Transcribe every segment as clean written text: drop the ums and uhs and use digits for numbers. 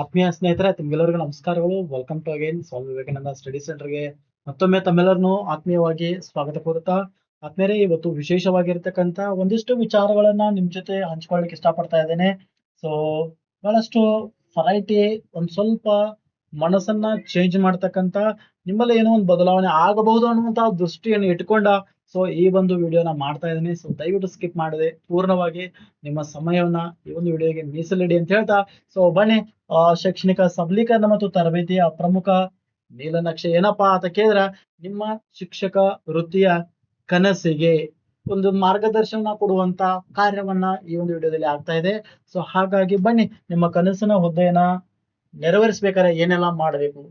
ಆತ್ಮೀಯ ಸ್ನೇಹಿತರೆ, ತಮ್ಗೆಲ್ಲರಿಗೂ ನಮಸ್ಕಾರಗಳು. Welcome to again Swami Vivekananda study ಸೆಂಟರ್ಗೆ ಮತ್ತೊಮ್ಮೆ ತಮ್ಮೆಲ್ಲರನ್ನು ಆತ್ಮೀಯವಾಗಿ ಸ್ವಾಗತ ಕೋರುತ್ತಾ, ಆತ್ಮೀಯರೇ, ಇವತ್ತು ವಿಶೇಷವಾಗಿರ್ತಕ್ಕಂಥ ಒಂದಿಷ್ಟು ವಿಚಾರಗಳನ್ನ ನಿಮ್ ಜೊತೆ ಹಂಚ್ಕೊಳ್ಳಿಕ್ಕೆ ಇಷ್ಟಪಡ್ತಾ ಇದ್ದೇನೆ. ಸೊ ಬಹಳಷ್ಟು ವೆರೈಟಿ, ಒಂದ್ ಸ್ವಲ್ಪ ಮನಸ್ಸನ್ನ ಚೇಂಜ್ ಮಾಡ್ತಕ್ಕಂಥ, ನಿಮ್ಮಲ್ಲಿ ಏನೋ ಒಂದು ಬದಲಾವಣೆ ಆಗಬಹುದು ಅನ್ನುವಂತಹ ದೃಷ್ಟಿಯನ್ನು ಇಟ್ಕೊಂಡ ಸೊ ಈ ಒಂದು ವಿಡಿಯೋನ ಮಾಡ್ತಾ ಇದ್ದೀನಿ. ಸೊ ದಯವಿಟ್ಟು ಸ್ಕಿಪ್ ಮಾಡದೆ ಪೂರ್ಣವಾಗಿ ನಿಮ್ಮ ಸಮಯವನ್ನ ಈ ಒಂದು ವಿಡಿಯೋಗೆ ಮೀಸಲಿಡಿ ಅಂತ ಹೇಳ್ತಾ, ಸೊ ಬನ್ನಿ, ಶೈಕ್ಷಣಿಕ ಸಬಲೀಕರಣ ಮತ್ತು ತರಬೇತಿಯ ಪ್ರಮುಖ ನೀಲನಕ್ಷೆ ಏನಪ್ಪಾ ಅಂತ ಕೇಳಿದ್ರೆ, ನಿಮ್ಮ ಶಿಕ್ಷಕ ವೃತ್ತಿಯ ಕನಸಿಗೆ ಒಂದು ಮಾರ್ಗದರ್ಶನ ಕೊಡುವಂತ ಕಾರ್ಯವನ್ನ ಈ ಒಂದು ವಿಡಿಯೋದಲ್ಲಿ ಆಗ್ತಾ ಇದೆ. ಸೊ ಹಾಗಾಗಿ ಬನ್ನಿ, ನಿಮ್ಮ ಕನಸಿನ ಹುದ್ದೆಯನ್ನ ನೆರವೇರಿಸಬೇಕಾದ್ರೆ ಏನೆಲ್ಲ ಮಾಡಬೇಕು.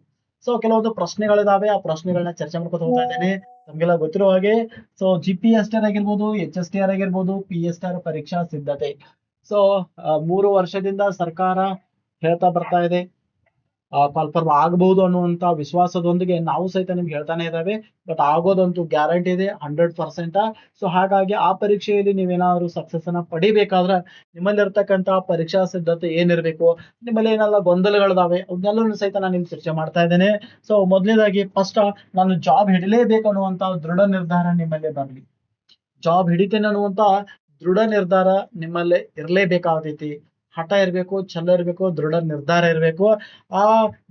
ಸೊ ಕೆಲವೊಂದು ಪ್ರಶ್ನೆಗಳಿದಾವೆ, ಆ ಪ್ರಶ್ನೆಗಳನ್ನ ಚರ್ಚೆ ಮಾಡ್ಕೊತ ಹೋಗ್ತಾ ಇದ್ದೇನೆ. ನಮ್ಗೆಲ್ಲ ಗೊತ್ತಿರುವ ಹಾಗೆ, ಸೊ GPSR ಆಗಿರ್ಬೋದು, HSTR ಆಗಿರ್ಬೋದು, PSR ಪರೀಕ್ಷಾ ಸಿದ್ಧತೆ. ಸೊ 3 ವರ್ಷದಿಂದ ಸರ್ಕಾರ ಹೇಳ್ತಾ ಬರ್ತಾ ಇದೆ, ಕಾಲ್ಫರ್ಮ್ ಆಗಬಹುದು ಅನ್ನುವಂತ ವಿಶ್ವಾಸದೊಂದಿಗೆ ನಾವು ಸಹಿತ ನಿಮ್ಗೆ ಹೇಳ್ತಾನೆ ಇದ್ದಾವೆ. ಬಟ್ ಆಗೋದಂತೂ ಗ್ಯಾರಂಟಿ ಇದೆ 100%. ಸೊ ಹಾಗಾಗಿ ಆ ಪರೀಕ್ಷೆಯಲ್ಲಿ ನೀವೇನಾದ್ರು ಸಕ್ಸಸ್ ಅನ್ನ ಪಡಿಬೇಕಾದ್ರೆ ನಿಮ್ಮಲ್ಲಿರ್ತಕ್ಕಂಥ ಪರೀಕ್ಷಾ ಸಿದ್ಧತೆ ಏನಿರ್ಬೇಕು, ನಿಮ್ಮಲ್ಲಿ ಏನೆಲ್ಲ ಗೊಂದಲಗಳಿದಾವೆ, ಅವನ್ನೆಲ್ಲರೂ ಸಹಿತ ನಾನು ನಿಮ್ಗೆ ಚರ್ಚೆ ಮಾಡ್ತಾ ಇದ್ದೇನೆ. ಸೊ ಮೊದಲನೇದಾಗಿ ಫಸ್ಟ್, ನಾನು ಜಾಬ್ ಹಿಡಿಲೇಬೇಕು ಅನ್ನುವಂತ ದೃಢ ನಿರ್ಧಾರ ನಿಮ್ಮಲ್ಲಿ ಬರಲಿ. ಜಾಬ್ ಹಿಡಿತೇನೆ ಅನ್ನುವಂತ ದೃಢ ನಿರ್ಧಾರ ನಿಮ್ಮಲ್ಲಿ ಇರಲೇಬೇಕಾಗ್ತೈತಿ. ಹಠ ಇರಬೇಕು, ಛಲ ಇರಬೇಕು, ದೃಢ ನಿರ್ಧಾರ ಇರಬೇಕು. ಆ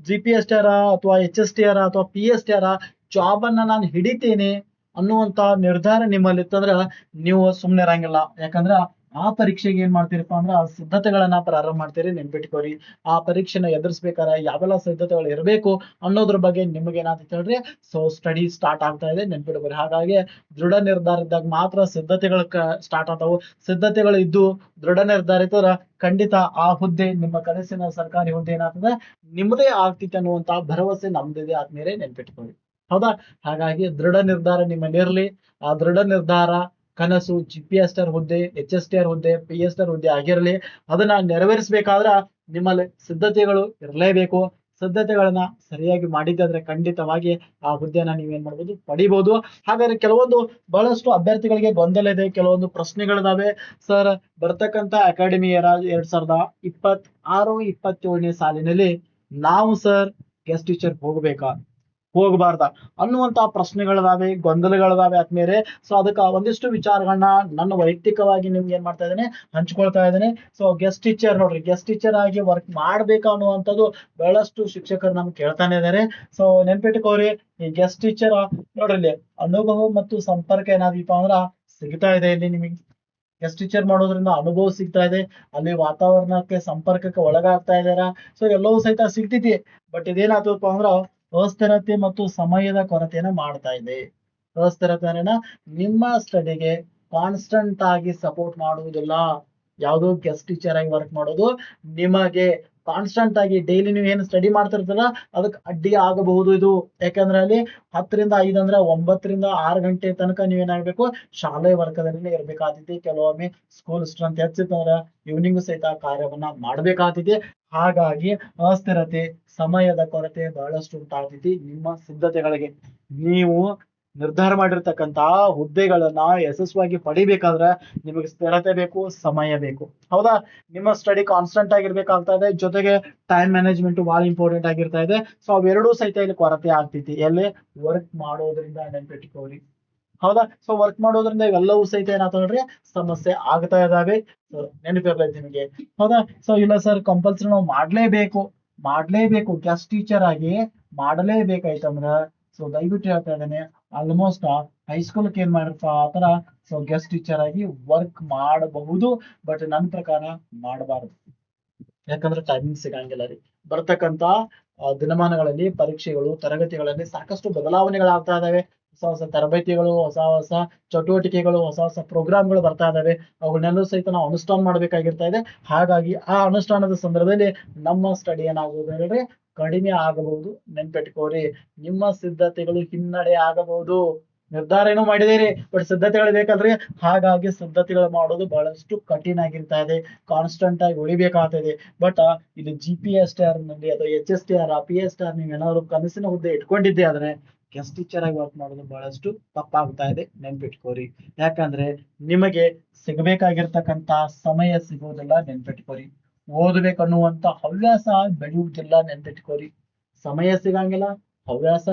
GPSR ಅಥವಾ HSTR ಅಥವಾ PSTR ಜಾಬ್ ಅನ್ನ ನಾನು ಹಿಡಿತೇನೆ ಅನ್ನುವಂತ ನಿರ್ಧಾರ ನಿಮ್ಮಲ್ಲಿ ಇತ್ತಂದ್ರ ನೀವು ಸುಮ್ನೆ ಇರಂಗಿಲ್ಲ. ಯಾಕಂದ್ರ ಆ ಪರೀಕ್ಷೆಗೆ ಏನ್ ಮಾಡ್ತೀರಪ್ಪ ಅಂದ್ರ ಆ ಸಿದ್ಧತೆಗಳನ್ನ ಪ್ರಾರಂಭ ಮಾಡ್ತೀರಿ. ನೆನ್ಪಿಟ್ಕೋರಿ, ಆ ಪರೀಕ್ಷೆನ ಎದುರಿಸ್ಬೇಕಾದ್ರೆ ಯಾವೆಲ್ಲ ಸಿದ್ಧತೆಗಳು ಇರಬೇಕು ಅನ್ನೋದ್ರ ಬಗ್ಗೆ ನಿಮಗೆ ಏನಾಗ್ತೈತೆ ಹೇಳ್ರಿ, ಸೊ ಸ್ಟಡಿ ಸ್ಟಾರ್ಟ್ ಆಗ್ತಾ ಇದೆ. ನೆನ್ಪಿಟ್ಕೋರಿ, ಹಾಗಾಗಿ ದೃಢ ನಿರ್ಧಾರ ಇದ್ದಾಗ ಮಾತ್ರ ಸಿದ್ಧತೆಗಳು ಸ್ಟಾರ್ಟ್ ಆಗ್ತಾವು. ಸಿದ್ಧತೆಗಳು ಇದ್ದು ದೃಢ ನಿರ್ಧಾರ ಇದ್ದರ ಖಂಡಿತ ಆ ಹುದ್ದೆ, ನಿಮ್ಮ ಕನಸಿನ ಸರ್ಕಾರಿ ಹುದ್ದೆ ಏನಾಗ್ತದೆ, ನಿಮ್ಮದೇ ಆಗ್ತಿತ್ತು ಅನ್ನುವಂತ ಭರವಸೆ ನಮ್ದಿದೆ ಆದ್ಮೇಲೆ, ನೆನ್ಪಿಟ್ಕೊಳ್ಳಿ. ಹೌದಾ? ಹಾಗಾಗಿ ದೃಢ ನಿರ್ಧಾರ ನಿಮ್ಮಲ್ಲಿ ಇರ್ಲಿ. ಆ ದೃಢ ನಿರ್ಧಾರ ಕನಸು GPSR ಹುದ್ದೆ, HSTR ಹುದ್ದೆ, PSR ಹುದ್ದೆ ಆಗಿರಲಿ, ಅದನ್ನ ನೆರವೇರಿಸಬೇಕಾದ್ರ ನಿಮ್ಮಲ್ಲಿ ಸಿದ್ಧತೆಗಳು ಇರಲೇಬೇಕು. ಸಿದ್ಧತೆಗಳನ್ನ ಸರಿಯಾಗಿ ಮಾಡಿದ್ದಾದ್ರೆ ಖಂಡಿತವಾಗಿ ಆ ಹುದ್ದೆನ ನೀವೇನ್ ಮಾಡ್ಬೋದು, ಪಡಿಬಹುದು. ಹಾಗಾದ್ರೆ ಕೆಲವೊಂದು ಬಹಳಷ್ಟು ಅಭ್ಯರ್ಥಿಗಳಿಗೆ ಗೊಂದಲ ಇದೆ, ಕೆಲವೊಂದು ಪ್ರಶ್ನೆಗಳಿದಾವೆ. ಸರ್, ಬರ್ತಕ್ಕಂತ ಅಕಾಡೆಮಿ 2026-27ನೇ ಸಾಲಿನಲ್ಲಿ ನಾವು ಸರ್ ಗೆಸ್ಟ್ ಟೀಚರ್ ಹೋಗ್ಬೇಕಾ, ಹೋಗಬಾರ್ದ ಅನ್ನುವಂತ ಪ್ರಶ್ನೆಗಳಿದಾವೆ, ಗೊಂದಲಗಳಿದಾವೆ ಆದ್ಮೇಲೆ. ಸೊ ಅದಕ್ಕೆ ಒಂದಿಷ್ಟು ವಿಚಾರಗಳನ್ನ ನನ್ನ ವೈಯಕ್ತಿಕವಾಗಿ ನಿಮ್ಗೆ ಏನ್ ಮಾಡ್ತಾ ಇದ್ದೇನೆ, ಹಂಚ್ಕೊಳ್ತಾ ಇದ್ದೇನೆ. ಸೊ ಗೆಸ್ಟ್ ಟೀಚರ್ ನೋಡ್ರಿ, ಗೆಸ್ಟ್ ಟೀಚರ್ ಆಗಿ ವರ್ಕ್ ಮಾಡ್ಬೇಕಾ ಅನ್ನುವಂಥದ್ದು ಬಹಳಷ್ಟು ಶಿಕ್ಷಕರು ನಮ್ಗೆ ಕೇಳ್ತಾನೆ ಇದಾರೆ. ಸೊ ನೆನ್ಪಿಟ್ಕೋರಿ, ಈ ಗೆಸ್ಟ್ ಟೀಚರ್ ನೋಡ್ರಿ, ಇಲ್ಲಿ ಅನುಭವ ಮತ್ತು ಸಂಪರ್ಕ ಏನಾದೀಪ ಅಂದ್ರ ಸಿಗ್ತಾ ಇದೆ. ಇಲ್ಲಿ ನಿಮಗೆ ಗೆಸ್ಟ್ ಟೀಚರ್ ಮಾಡೋದ್ರಿಂದ ಅನುಭವ ಸಿಗ್ತಾ ಇದೆ, ಅಲ್ಲಿ ವಾತಾವರಣಕ್ಕೆ ಸಂಪರ್ಕಕ್ಕೆ ಒಳಗಾಗ್ತಾ ಇದಾರ. ಸೊ ಎಲ್ಲವೂ ಸಹಿತ ಸಿಗ್ತೈತಿ. ಬಟ್ ಇದೇನಾಗ್ತದಪ್ಪ ಅಂದ್ರ ಅಸ್ಥಿರತೆ ಮತ್ತು ಸಮಯದ ಕೊರತೆಯನ್ನ ಮಾಡ್ತಾ ಇದೆ. ಅಸ್ಥಿರತೆಯನ್ನ ನಿಮ್ಮ ಸ್ಟಡಿಗೆ ಕಾನ್ಸ್ಟಂಟ್ ಆಗಿ ಸಪೋರ್ಟ್ ಮಾಡುವುದಿಲ್ಲ. ಯಾವುದು ಗೆಸ್ಟ್ ಟೀಚರ್ ಆಗಿ ವರ್ಕ್ ಮಾಡೋದು ನಿಮಗೆ ಕಾನ್ಸ್ಟಂಟ್ ಆಗಿ ಡೈಲಿ ನೀವು ಏನು ಸ್ಟಡಿ ಮಾಡ್ತಿರ್ತಲ್ಲ ಅದಕ್ಕೆ ಅಡ್ಡಿ ಆಗಬಹುದು ಇದು. ಯಾಕಂದ್ರೆ ಅಲ್ಲಿ 10 ರಿಂದ 5 ಅಂದ್ರೆ 9 ರಿಂದ 6 ಗಂಟೆ ತನಕ ನೀವೇನಾಗ್ಬೇಕು, ಶಾಲೆ ವರ್ಗದಲ್ಲಿ ಇರ್ಬೇಕಾಗ್ತೈತಿ. ಕೆಲವೊಮ್ಮೆ ಸ್ಕೂಲ್ ಸ್ಟ್ರೆಂತ್ ಹೆಚ್ಚಿತ್ತಂದ್ರೆ ಈವ್ನಿಂಗ್ ಸಹಿತ ಕಾರ್ಯವನ್ನ ಮಾಡ್ಬೇಕಾಗ್ತೈತಿ. ಹಾಗಾಗಿ ಅಸ್ಥಿರತೆ, ಸಮಯದ ಕೊರತೆ ಬಹಳಷ್ಟು ಉಂಟಾಗ್ತೈತಿ ನಿಮ್ಮ ಸಿದ್ಧತೆಗಳಿಗೆ. ನೀವು ನಿರ್ಧಾರ ಮಾಡಿರ್ತಕ್ಕಂತಹ ಹುದ್ದೆಗಳನ್ನ ಯಶಸ್ವಿಯಾಗಿ ಪಡಿಬೇಕಾದ್ರೆ ನಿಮಗೆ ಸ್ಥಿರತೆ ಬೇಕು, ಸಮಯ ಬೇಕು. ಹೌದಾ? ನಿಮ್ಮ ಸ್ಟಡಿ ಕಾನ್ಸ್ಟಂಟ್ ಆಗಿರ್ಬೇಕಾಗ್ತಾ ಇದೆ, ಜೊತೆಗೆ ಟೈಮ್ ಮ್ಯಾನೇಜ್ಮೆಂಟ್ ಬಹಳ ಇಂಪಾರ್ಟೆಂಟ್ ಆಗಿರ್ತಾ ಇದೆ. ಸೊ ಅವೆರಡೂ ಸಹಿತ ಇಲ್ಲಿ ಕೊರತೆ ಆಗ್ತೈತಿ. ಎಲ್ಲಿ ವರ್ಕ್ ಮಾಡೋದ್ರಿಂದ, ನೆನ್ಪಿಟ್ಕೋರಿ. ಹೌದಾ? ಸೊ ವರ್ಕ್ ಮಾಡೋದ್ರಿಂದ ಇವೆಲ್ಲವೂ ಸಹಿತ ಏನಾಗ್ತದೆ ನೋಡ್ರಿ, ಸಮಸ್ಯೆ ಆಗ್ತಾ ಇದಾವೆ. ನೆನಪಿರ್ಲೈತಿ ನಿಮಗೆ. ಹೌದಾ? ಸೊ ಇಲ್ಲ ಸರ್, ಕಂಪಲ್ಸರಿ ನಾವು ಮಾಡ್ಲೇಬೇಕು ಗೆಸ್ಟ್ ಟೀಚರ್ ಆಗಿ ಮಾಡಲೇಬೇಕಾಯ್ತಂದ್ರ, ಸೊ ದಯವಿಟ್ಟು ಹೇಳ್ತಾ ಇದ್ದೇನೆ, ಆಲ್ಮೋಸ್ಟ್ ಹೈಸ್ಕೂಲ್ಗೆ ಏನ್ ಮಾಡಿರಪ್ಪ ಆತರ ಸೊ ಗೆಸ್ಟ್ ಟೀಚರ್ ಆಗಿ ವರ್ಕ್ ಮಾಡಬಹುದು. ಬಟ್ ನನ್ನ ಪ್ರಕಾರ ಮಾಡಬಾರದು. ಯಾಕಂದ್ರೆ ಟೈಮಿಂಗ್ ಸಿಗಂಗಿಲ್ಲ ರೀ. ಬರ್ತಕ್ಕಂತ ದಿನಮಾನಗಳಲ್ಲಿ ಪರೀಕ್ಷೆಗಳು, ತರಗತಿಗಳಲ್ಲಿ ಸಾಕಷ್ಟು ಬದಲಾವಣೆಗಳಾಗ್ತಾ ಇದಾವೆ. ಹೊಸ ಹೊಸ ತರಬೇತಿಗಳು, ಹೊಸ ಹೊಸ ಚಟುವಟಿಕೆಗಳು, ಹೊಸ ಹೊಸ ಪ್ರೋಗ್ರಾಮ್ಗಳು ಬರ್ತಾ ಇದಾವೆ. ಅವನ್ನೆಲ್ಲೂ ಸಹಿತ ನಾವು ಅನುಷ್ಠಾನ ಮಾಡ್ಬೇಕಾಗಿರ್ತಾ ಇದೆ. ಹಾಗಾಗಿ ಆ ಅನುಷ್ಠಾನದ ಸಂದರ್ಭದಲ್ಲಿ ನಮ್ಮ ಸ್ಟಡಿ ಏನಾಗಬಹುದು ಹೇಳಿದ್ರೆ ಕಡಿಮೆ ಆಗಬಹುದು. ನೆನ್ಪಿಟ್ಕೋರಿ, ನಿಮ್ಮ ಸಿದ್ಧತೆಗಳು ಹಿನ್ನಡೆ ಆಗಬಹುದು. ನಿರ್ಧಾರ ಏನೋ ಮಾಡಿದೇರಿ, ಬಟ್ ಸಿದ್ಧತೆಗಳು ಬೇಕಲ್ರಿ. ಹಾಗಾಗಿ ಸಿದ್ಧತೆಗಳು ಮಾಡೋದು ಬಹಳಷ್ಟು ಕಠಿಣ ಆಗಿರ್ತಾ ಇದೆ. ಕಾನ್ಸ್ಟಂಟ್ ಆಗಿ ಉಳಿಬೇಕಾಗ್ತದೆ. ಬಟ್ ಇಲ್ಲಿ GPSR ನಲ್ಲಿ ಅಥವಾ HSTR, PSR ನೀವು ಏನಾದ್ರು ಕನಸಿನ ಹುದ್ದೆ ಇಟ್ಕೊಂಡಿದ್ದೆ ಆದ್ರೆ ಗೆಸ್ಟ್ ಟೀಚರ್ ಆಗಿ ವರ್ಕ್ ಮಾಡೋದು ಬಹಳಷ್ಟು ತಪ್ಪಾಗ್ತಾ ಇದೆ. ನೆನ್ಪಿಟ್ಕೋರಿ, ಯಾಕಂದ್ರೆ ನಿಮಗೆ ಸಿಗಬೇಕಾಗಿರ್ತಕ್ಕಂತ ಸಮಯ ಸಿಗೋದಿಲ್ಲ. ನೆನ್ಪಿಟ್ಕೋರಿ, ಓದ್ಬೇಕನ್ನುವಂತ ಹವ್ಯಾಸ ಬೆಳೆಯುವುದಿಲ್ಲ, ನೆನ್ಪಿಟ್ಕೋರಿ. ಸಮಯ ಸಿಗಂಗಿಲ್ಲ, ಹವ್ಯಾಸ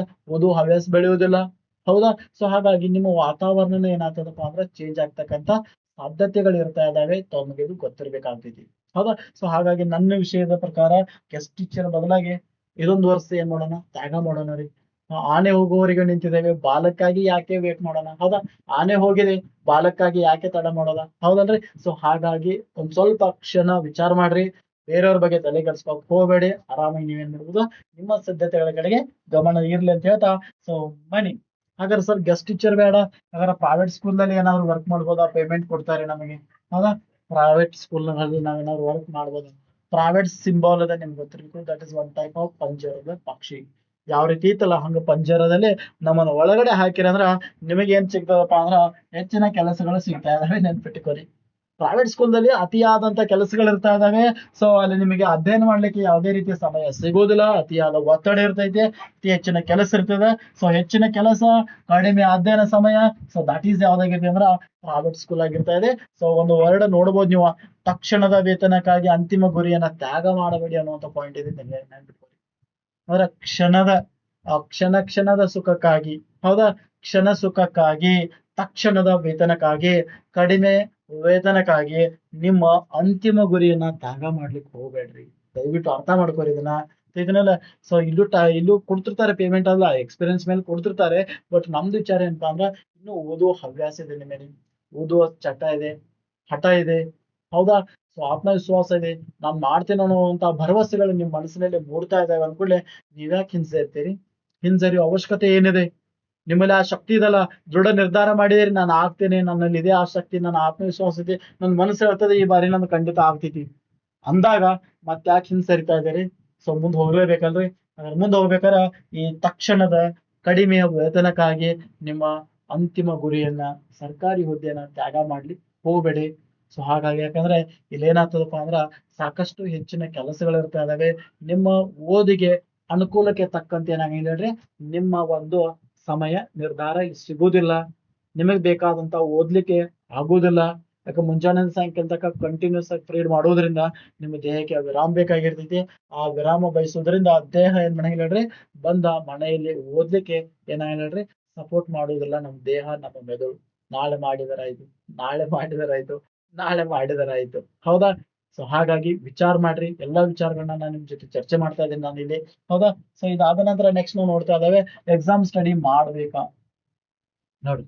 ಹವ್ಯಾಸ ಬೆಳೆಯುವುದಿಲ್ಲ. ಹೌದಾ? ಸೊ ಹಾಗಾಗಿ ನಿಮ್ಮ ವಾತಾವರಣನ ಏನಾಗ್ತದಪ್ಪ ಅಂದ್ರೆ ಚೇಂಜ್ ಆಗ್ತಕ್ಕಂತ ಸಾಧ್ಯತೆಗಳು ಇರ್ತಾ ಇದಾವೆ, ತಮಗೆ ಇದು ಗೊತ್ತಿರ್ಬೇಕಾಗ್ತೈತಿ. ಹೌದಾ? ಸೊ ಹಾಗಾಗಿ ನನ್ನ ವಿಷಯದ ಪ್ರಕಾರ ಗೆಸ್ಟ್ ಟೀಚರ್ ಬದಲಾಗಿ ಇದೊಂದು ವರ್ಷ ಏನ್ ಮಾಡೋಣ, ತ್ಯಾಗ ಮಾಡೋಣ ರೀ. ಆನೆ ಹೋಗುವವರೆಗೆ ನಿಂತಿದ್ದೇವೆ, ಬಾಲಕ್ಕಾಗಿ ಯಾಕೆ ವೇಟ್ ಮಾಡೋಣ? ಹೌದಾ? ಆನೆ ಹೋಗಿದೆ, ಬಾಲಕ್ಕಾಗಿ ಯಾಕೆ ತಡ ಮಾಡೋದ? ಹೌದಲ್ರಿ? ಸೊ ಹಾಗಾಗಿ ಒಂದ್ ಸ್ವಲ್ಪ ಕ್ಷಣ ವಿಚಾರ ಮಾಡ್ರಿ. ಬೇರೆಯವ್ರ ಬಗ್ಗೆ ತಲೆ ಕೆಡ್ಸ್ಕೊಕ್ ಹೋಗ್ಬೇಡಿ. ಆರಾಮಾಗಿ ನೀವೇನ್ ಮಾಡ್ಬೋದು, ನಿಮ್ಮ ಸಿದ್ಧತೆಗಳ ಕಡೆಗೆ ಗಮನ ಇರ್ಲಿ ಅಂತ ಹೇಳ್ತಾ, ಸೊ ಬನ್ನಿ. ಹಾಗಾದ್ರೆ ಸರ್ ಗೆಸ್ಟ್ ಟೀಚರ್ ಬೇಡ, ಹಾಗಾದ್ರೆ ಪ್ರೈವೇಟ್ ಸ್ಕೂಲ್ ನಲ್ಲಿ ಏನಾದ್ರು ವರ್ಕ್ ಮಾಡ್ಬೋದಾ? ಪೇಮೆಂಟ್ ಕೊಡ್ತಾರೆ ನಮಗೆ. ಹೌದಾ? ಪ್ರೈವೇಟ್ ಸ್ಕೂಲ್ ನಲ್ಲಿ ನಾವೇನಾದ್ರು ವರ್ಕ್ ಮಾಡ್ಬೋದು. ಪ್ರೈವೇಟ್ ಸಿಂಬಾಲ್ ಅದ ನಿಮ್ಗೆ ಗೊತ್ತಿರ್ಬೇಕು, that is one type of ಪಂಜರದ ಪಕ್ಷಿ. ಯಾವ ರೀತಿ ಇತ್ತಲ್ಲ ಹಂಗ ಪಂಜರದಲ್ಲಿ ನಮ್ಮನ್ನ ಒಳಗಡೆ ಹಾಕಿರಂದ್ರ ನಿಮಗೆ ಏನ್ ಸಿಗ್ತದಪ್ಪ ಅಂದ್ರ ಹೆಚ್ಚಿನ ಕೆಲಸಗಳು ಸಿಗ್ತಾ ಇದಾವೆ, ನೆನ್ಪಿಟ್ಟುಕೋರಿ. ಪ್ರೈವೇಟ್ ಸ್ಕೂಲ್ದಲ್ಲಿ ಅತಿಯಾದಂತ ಕೆಲಸಗಳು ಇರ್ತಾ ಇದಾವೆ. ಸೊ ಅಲ್ಲಿ ನಿಮಗೆ ಅಧ್ಯಯನ ಮಾಡ್ಲಿಕ್ಕೆ ಯಾವುದೇ ರೀತಿಯ ಸಮಯ ಸಿಗೋದಿಲ್ಲ, ಅತಿಯಾದ ಒತ್ತಡ ಇರ್ತೈತೆ, ಅತಿ ಹೆಚ್ಚಿನ ಕೆಲಸ ಇರ್ತದೆ. ಸೊ ಹೆಚ್ಚಿನ ಕೆಲಸ, ಕಡಿಮೆ ಅಧ್ಯಯನ ಸಮಯ. ಸೊ ದಟ್ ಈಸ್ ಯಾವ್ದಾಗಿದೆ ಅಂದ್ರ ಪ್ರೈವೇಟ್ ಸ್ಕೂಲ್ ಆಗಿರ್ತಾ ಇದೆ. ಸೊ ಒಂದು ವರ್ಡ್ ನೋಡ್ಬೋದು ನೀವು, ತಕ್ಷಣದ ವೇತನಕ್ಕಾಗಿ ಅಂತಿಮ ಗುರಿಯನ್ನ ತ್ಯಾಗ ಮಾಡಬೇಡಿ ಅನ್ನುವಂತ ಪಾಯಿಂಟ್ ಇದೆ, ನೆನ್ಪಿಟ್ಕೊಳ್ಳಿ. ಅವರ ಕ್ಷಣದ ಸುಖಕ್ಕಾಗಿ, ಹೌದಾ, ಕ್ಷಣ ಸುಖಕ್ಕಾಗಿ, ತಕ್ಷಣದ ವೇತನಕ್ಕಾಗಿ, ಕಡಿಮೆ ವೇತನಕ್ಕಾಗಿ ನಿಮ್ಮ ಅಂತಿಮ ಗುರಿಯನ್ನ ತ್ಯಾಗ ಮಾಡ್ಲಿಕ್ಕೆ ಹೋಗ್ಬೇಡ್ರಿ. ದಯವಿಟ್ಟು ಅರ್ಥ ಮಾಡ್ಕೋರಿ ಇದನ್ನೆಲ್ಲ. ಸೊ ಇಲ್ಲೂ ಕೊಡ್ತಿರ್ತಾರೆ ಪೇಮೆಂಟ್ ಅಲ್ಲ, ಎಕ್ಸ್ಪೀರಿಯನ್ಸ್ ಮೇಲೆ ಕೊಡ್ತಿರ್ತಾರೆ. ಬಟ್ ನಮ್ದು ವಿಚಾರ ಏನಪ್ಪಾ ಅಂದ್ರ ಇನ್ನು ಓದುವ ಹವ್ಯಾಸ ಇದೆ ನಿಮಗೆ, ಓದುವ ಚಟ ಇದೆ, ಹಠ ಇದೆ. ಹೌದಾ? ಸೊ ಆತ್ಮವಿಶ್ವಾಸ ಇದೆ, ನಾನ್ ಮಾಡ್ತೇನೆ ಅನ್ನುವಂತ ಭರವಸೆಗಳು ನಿಮ್ ಮನಸ್ಸಿನಲ್ಲಿ ಮೂಡ್ತಾ ಇದಾವೆ ಅಂದ್ಕೂಡ್ಲೆ ನೀವ್ಯಾಕೆ ಹಿಂಸರಿತೀರಿ? ಹಿಂಸರಿಯೋ ಅವಶ್ಯಕತೆ ಏನಿದೆ? ನಿಮ್ಮಲ್ಲಿ ಆ ಶಕ್ತಿ ಇದಲ್ಲ, ದೃಢ ನಿರ್ಧಾರ ಮಾಡಿದಿರಿ, ನಾನು ಆಗ್ತೇನೆ, ನನ್ನಲ್ಲಿ ಇದೆ ಆ ಶಕ್ತಿ, ನನ್ನ ಆತ್ಮವಿಶ್ವಾಸ ಇದೆ, ನನ್ ಮನಸ್ಸು ಹೇಳ್ತದೆ ಈ ಬಾರಿ ನಾನು ಖಂಡಿತ ಆಗ್ತೈತಿ ಅಂದಾಗ ಮತ್ತ್ಯಾಕೆ ಹಿಂಸರಿತಾ ಇದ್ದೀರಿ? ಸೊ ಮುಂದೆ ಹೋಗ್ಲೇಬೇಕಲ್ರಿ. ಮುಂದೆ ಹೋಗ್ಬೇಕಾರ ಈ ತಕ್ಷಣದ ಕಡಿಮೆ ವೇತನಕ್ಕಾಗಿ ನಿಮ್ಮ ಅಂತಿಮ ಗುರಿಯನ್ನ, ಸರ್ಕಾರಿ ಹುದ್ದೆಯನ್ನ ತ್ಯಾಗ ಮಾಡ್ಲಿಕ್ಕೆ ಹೋಗ್ಬೇಡಿ. ಸೊ ಹಾಗಾಗಿ ಯಾಕಂದ್ರೆ ಇಲ್ಲಿ ಏನಾಗ್ತದಪ್ಪ ಅಂದ್ರ ಸಾಕಷ್ಟು ಹೆಚ್ಚಿನ ಕೆಲಸಗಳು ಇರ್ತಾ ಇದಾವೆ. ನಿಮ್ಮ ಓದಿಗೆ ಅನುಕೂಲಕ್ಕೆ ತಕ್ಕಂತೆ ಏನಾಗಿದೆ ಹೇಳ್ರಿ, ನಿಮ್ಮ ಒಂದು ಸಮಯ ನಿರ್ಧಾರ ಸಿಗುವುದಿಲ್ಲ, ನಿಮಗ್ ಬೇಕಾದಂತ ಓದ್ಲಿಕ್ಕೆ ಆಗುವುದಿಲ್ಲ. ಯಾಕೆ ಮುಂಜಾನೆ ಸಾಯಂಕಾಲ ತನಕ ಕಂಟಿನ್ಯೂಸ್ ಆಗಿ ಪ್ರೀಡ್ ಮಾಡೋದ್ರಿಂದ ನಿಮ್ಮ ದೇಹಕ್ಕೆ ವಿರಾಮ ಬೇಕಾಗಿರ್ತೈತಿ. ಆ ವಿರಾಮ ಬಯಸೋದ್ರಿಂದ ದೇಹ ಏನ್ ಮಾಡಂಗಿಲ್ಲ ಹೇಳ್ರಿ, ಬಂದ ಮನೆಯಲ್ಲಿ ಓದ್ಲಿಕ್ಕೆ ಏನಾಗಿಲ್ಲ ಹೇಳ್ರಿ, ಸಪೋರ್ಟ್ ಮಾಡುವುದಿಲ್ಲ ನಮ್ಮ ದೇಹ, ನಮ್ಮ ಮೆದುಳು. ನಾಳೆ ಮಾಡಿದರಾಯ್ತು, ನಾಳೆ ಮಾಡಿದರಾಯ್ತು, ನಾಳೆ ಮಾಡಿದರಾಯ್ತು. ಹೌದಾ? ಸೊ ಹಾಗಾಗಿ ವಿಚಾರ ಮಾಡ್ರಿ. ಎಲ್ಲಾ ವಿಚಾರಗಳನ್ನ ನಾನು ನಿಮ್ ಜೊತೆ ಚರ್ಚೆ ಮಾಡ್ತಾ ಇದ್ದೀನಿ ನಾನು ಇಲ್ಲಿ. ಹೌದಾ? ಸೊ ಇದಾದ ನಂತರ ನೆಕ್ಸ್ಟ್ ನಾವು ನೋಡ್ತಾ ಇದ್ದೇವೆ, ಎಕ್ಸಾಮ್ ಸ್ಟಡಿ ಮಾಡ್ಬೇಕಾ ನೋಡಿ.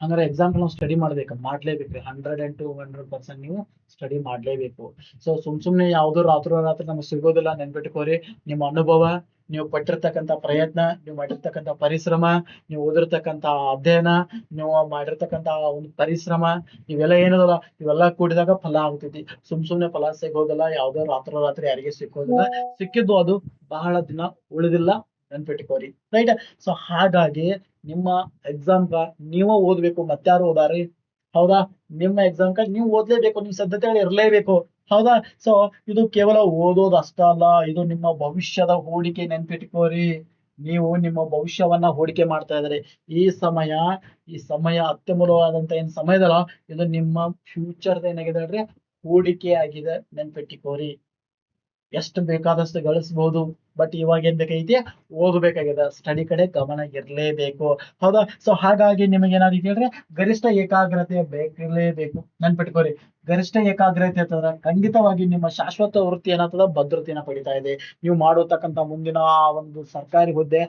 ಹಂಗಾರೆ ಎಕ್ಸಾಂಪಲ್ ನಾವು ಸ್ಟಡಿ ಮಾಡ್ಲೇಬೇಕು. 100% ನೀವು ಸ್ಟಡಿ ಮಾಡ್ಲೇಬೇಕು. ಸೊ ಸುಮ್ನೆ ಯಾವ್ದೋ ರಾತ್ರಿ ನಮ್ಗೆ ಸಿಗೋದಿಲ್ಲ, ನೆನ್ಪಿಟ್ಕೋರಿ. ನಿಮ್ಮ ಅನುಭವ, ನೀವು ಪಟ್ಟಿರ್ತಕ್ಕಂಥ ಪ್ರಯತ್ನ, ನೀವು ಮಾಡಿರ್ತಕ್ಕಂಥ ಪರಿಶ್ರಮ, ನೀವು ಓದಿರ್ತಕ್ಕಂಥ ಅಧ್ಯಯನ, ನೀವು ಮಾಡಿರ್ತಕ್ಕಂಥ ಒಂದು ಪರಿಶ್ರಮ, ಇವೆಲ್ಲ ಏನದಲ್ಲ, ಇವೆಲ್ಲ ಕೂಡಿದಾಗ ಫಲ ಆಗ್ತೈತಿ. ಸುಮ್ನೆ ಫಲ ಸಿಗೋದಿಲ್ಲ, ಯಾವ್ದೋ ರಾತ್ರಿ ಯಾರಿಗೆ ಸಿಕ್ಕೋದಿಲ್ಲ. ಸಿಕ್ಕಿದ್ದು ಅದು ಬಹಳ ದಿನ ಉಳಿದಿಲ್ಲ, ನೆನ್ಪಿಟ್ಕೋರಿ. ರೈಟ್? ಸೊ ಹಾಗಾಗಿ ನಿಮ್ಮ ಎಕ್ಸಾಮ್ಗ ನೀವು ಓದ್ಬೇಕು, ಮತ್ತಾರು ಓದಾರಿ. ಹೌದಾ? ನಿಮ್ಮ ಎಕ್ಸಾಮ್ಗ ನೀವು ಓದ್ಲೇಬೇಕು, ನಿಮ್ ಸಿದ್ಧತೆಗಳು ಇರ್ಲೇಬೇಕು. ಹೌದಾ? ಸೊ ಇದು ಕೇವಲ ಓದೋದು ಅಷ್ಟ ಅಲ್ಲ, ಇದು ನಿಮ್ಮ ಭವಿಷ್ಯದ ಹೂಡಿಕೆ, ನೆನ್ಪಿಟ್ಕೋರಿ. ನೀವು ನಿಮ್ಮ ಭವಿಷ್ಯವನ್ನ ಹೂಡಿಕೆ ಮಾಡ್ತಾ ಇದ್ದಾರೆ. ಈ ಸಮಯ ಅತ್ಯಮೂಲ್ಯವಾದಂತ ಏನ್ ಸಮಯದಲ್ಲ, ಇದು ನಿಮ್ಮ ಫ್ಯೂಚರ್ ಏನಾಗಿದೆ ಹೇಳ್ರಿ, ಹೂಡಿಕೆ ಆಗಿದೆ, ನೆನ್ಪಿಟ್ಕೋರಿ. ಎಷ್ಟು ಬೇಕಾದಷ್ಟು ಗಳಿಸಬಹುದು, ಬಟ್ ಇವಾಗ ಏನ್ ಬೇಕಾಗೈತಿ, ಓದಬೇಕಾಗಿದೆ, ಸ್ಟಡಿ ಕಡೆ ಗಮನ ಇರ್ಲೇಬೇಕು. ಹೌದಾ? ಸೊ ಹಾಗಾಗಿ ನಿಮಗೆ ಏನಾದ್ರು ಹೇಳ್ರೆ, ಗರಿಷ್ಠ ಏಕಾಗ್ರತೆ ಬೇಕಿರ್ಲೇಬೇಕು, ನೆನ್ಪಿಟ್ಕೋರಿ. ಗರಿಷ್ಠ ಏಕಾಗ್ರತೆ ಅಂತಂದ್ರೆ ಖಂಡಿತವಾಗಿ ನಿಮ್ಮ ಶಾಶ್ವತ ವೃತ್ತಿ ಏನಾಗ್ತದ, ಭದ್ರತೆಯನ್ನ ಪಡಿತಾ ಇದೆ. ನೀವು ಮಾಡತಕ್ಕಂತ ಮುಂದಿನ ಒಂದು ಸರ್ಕಾರಿ ಹುದ್ದೆ,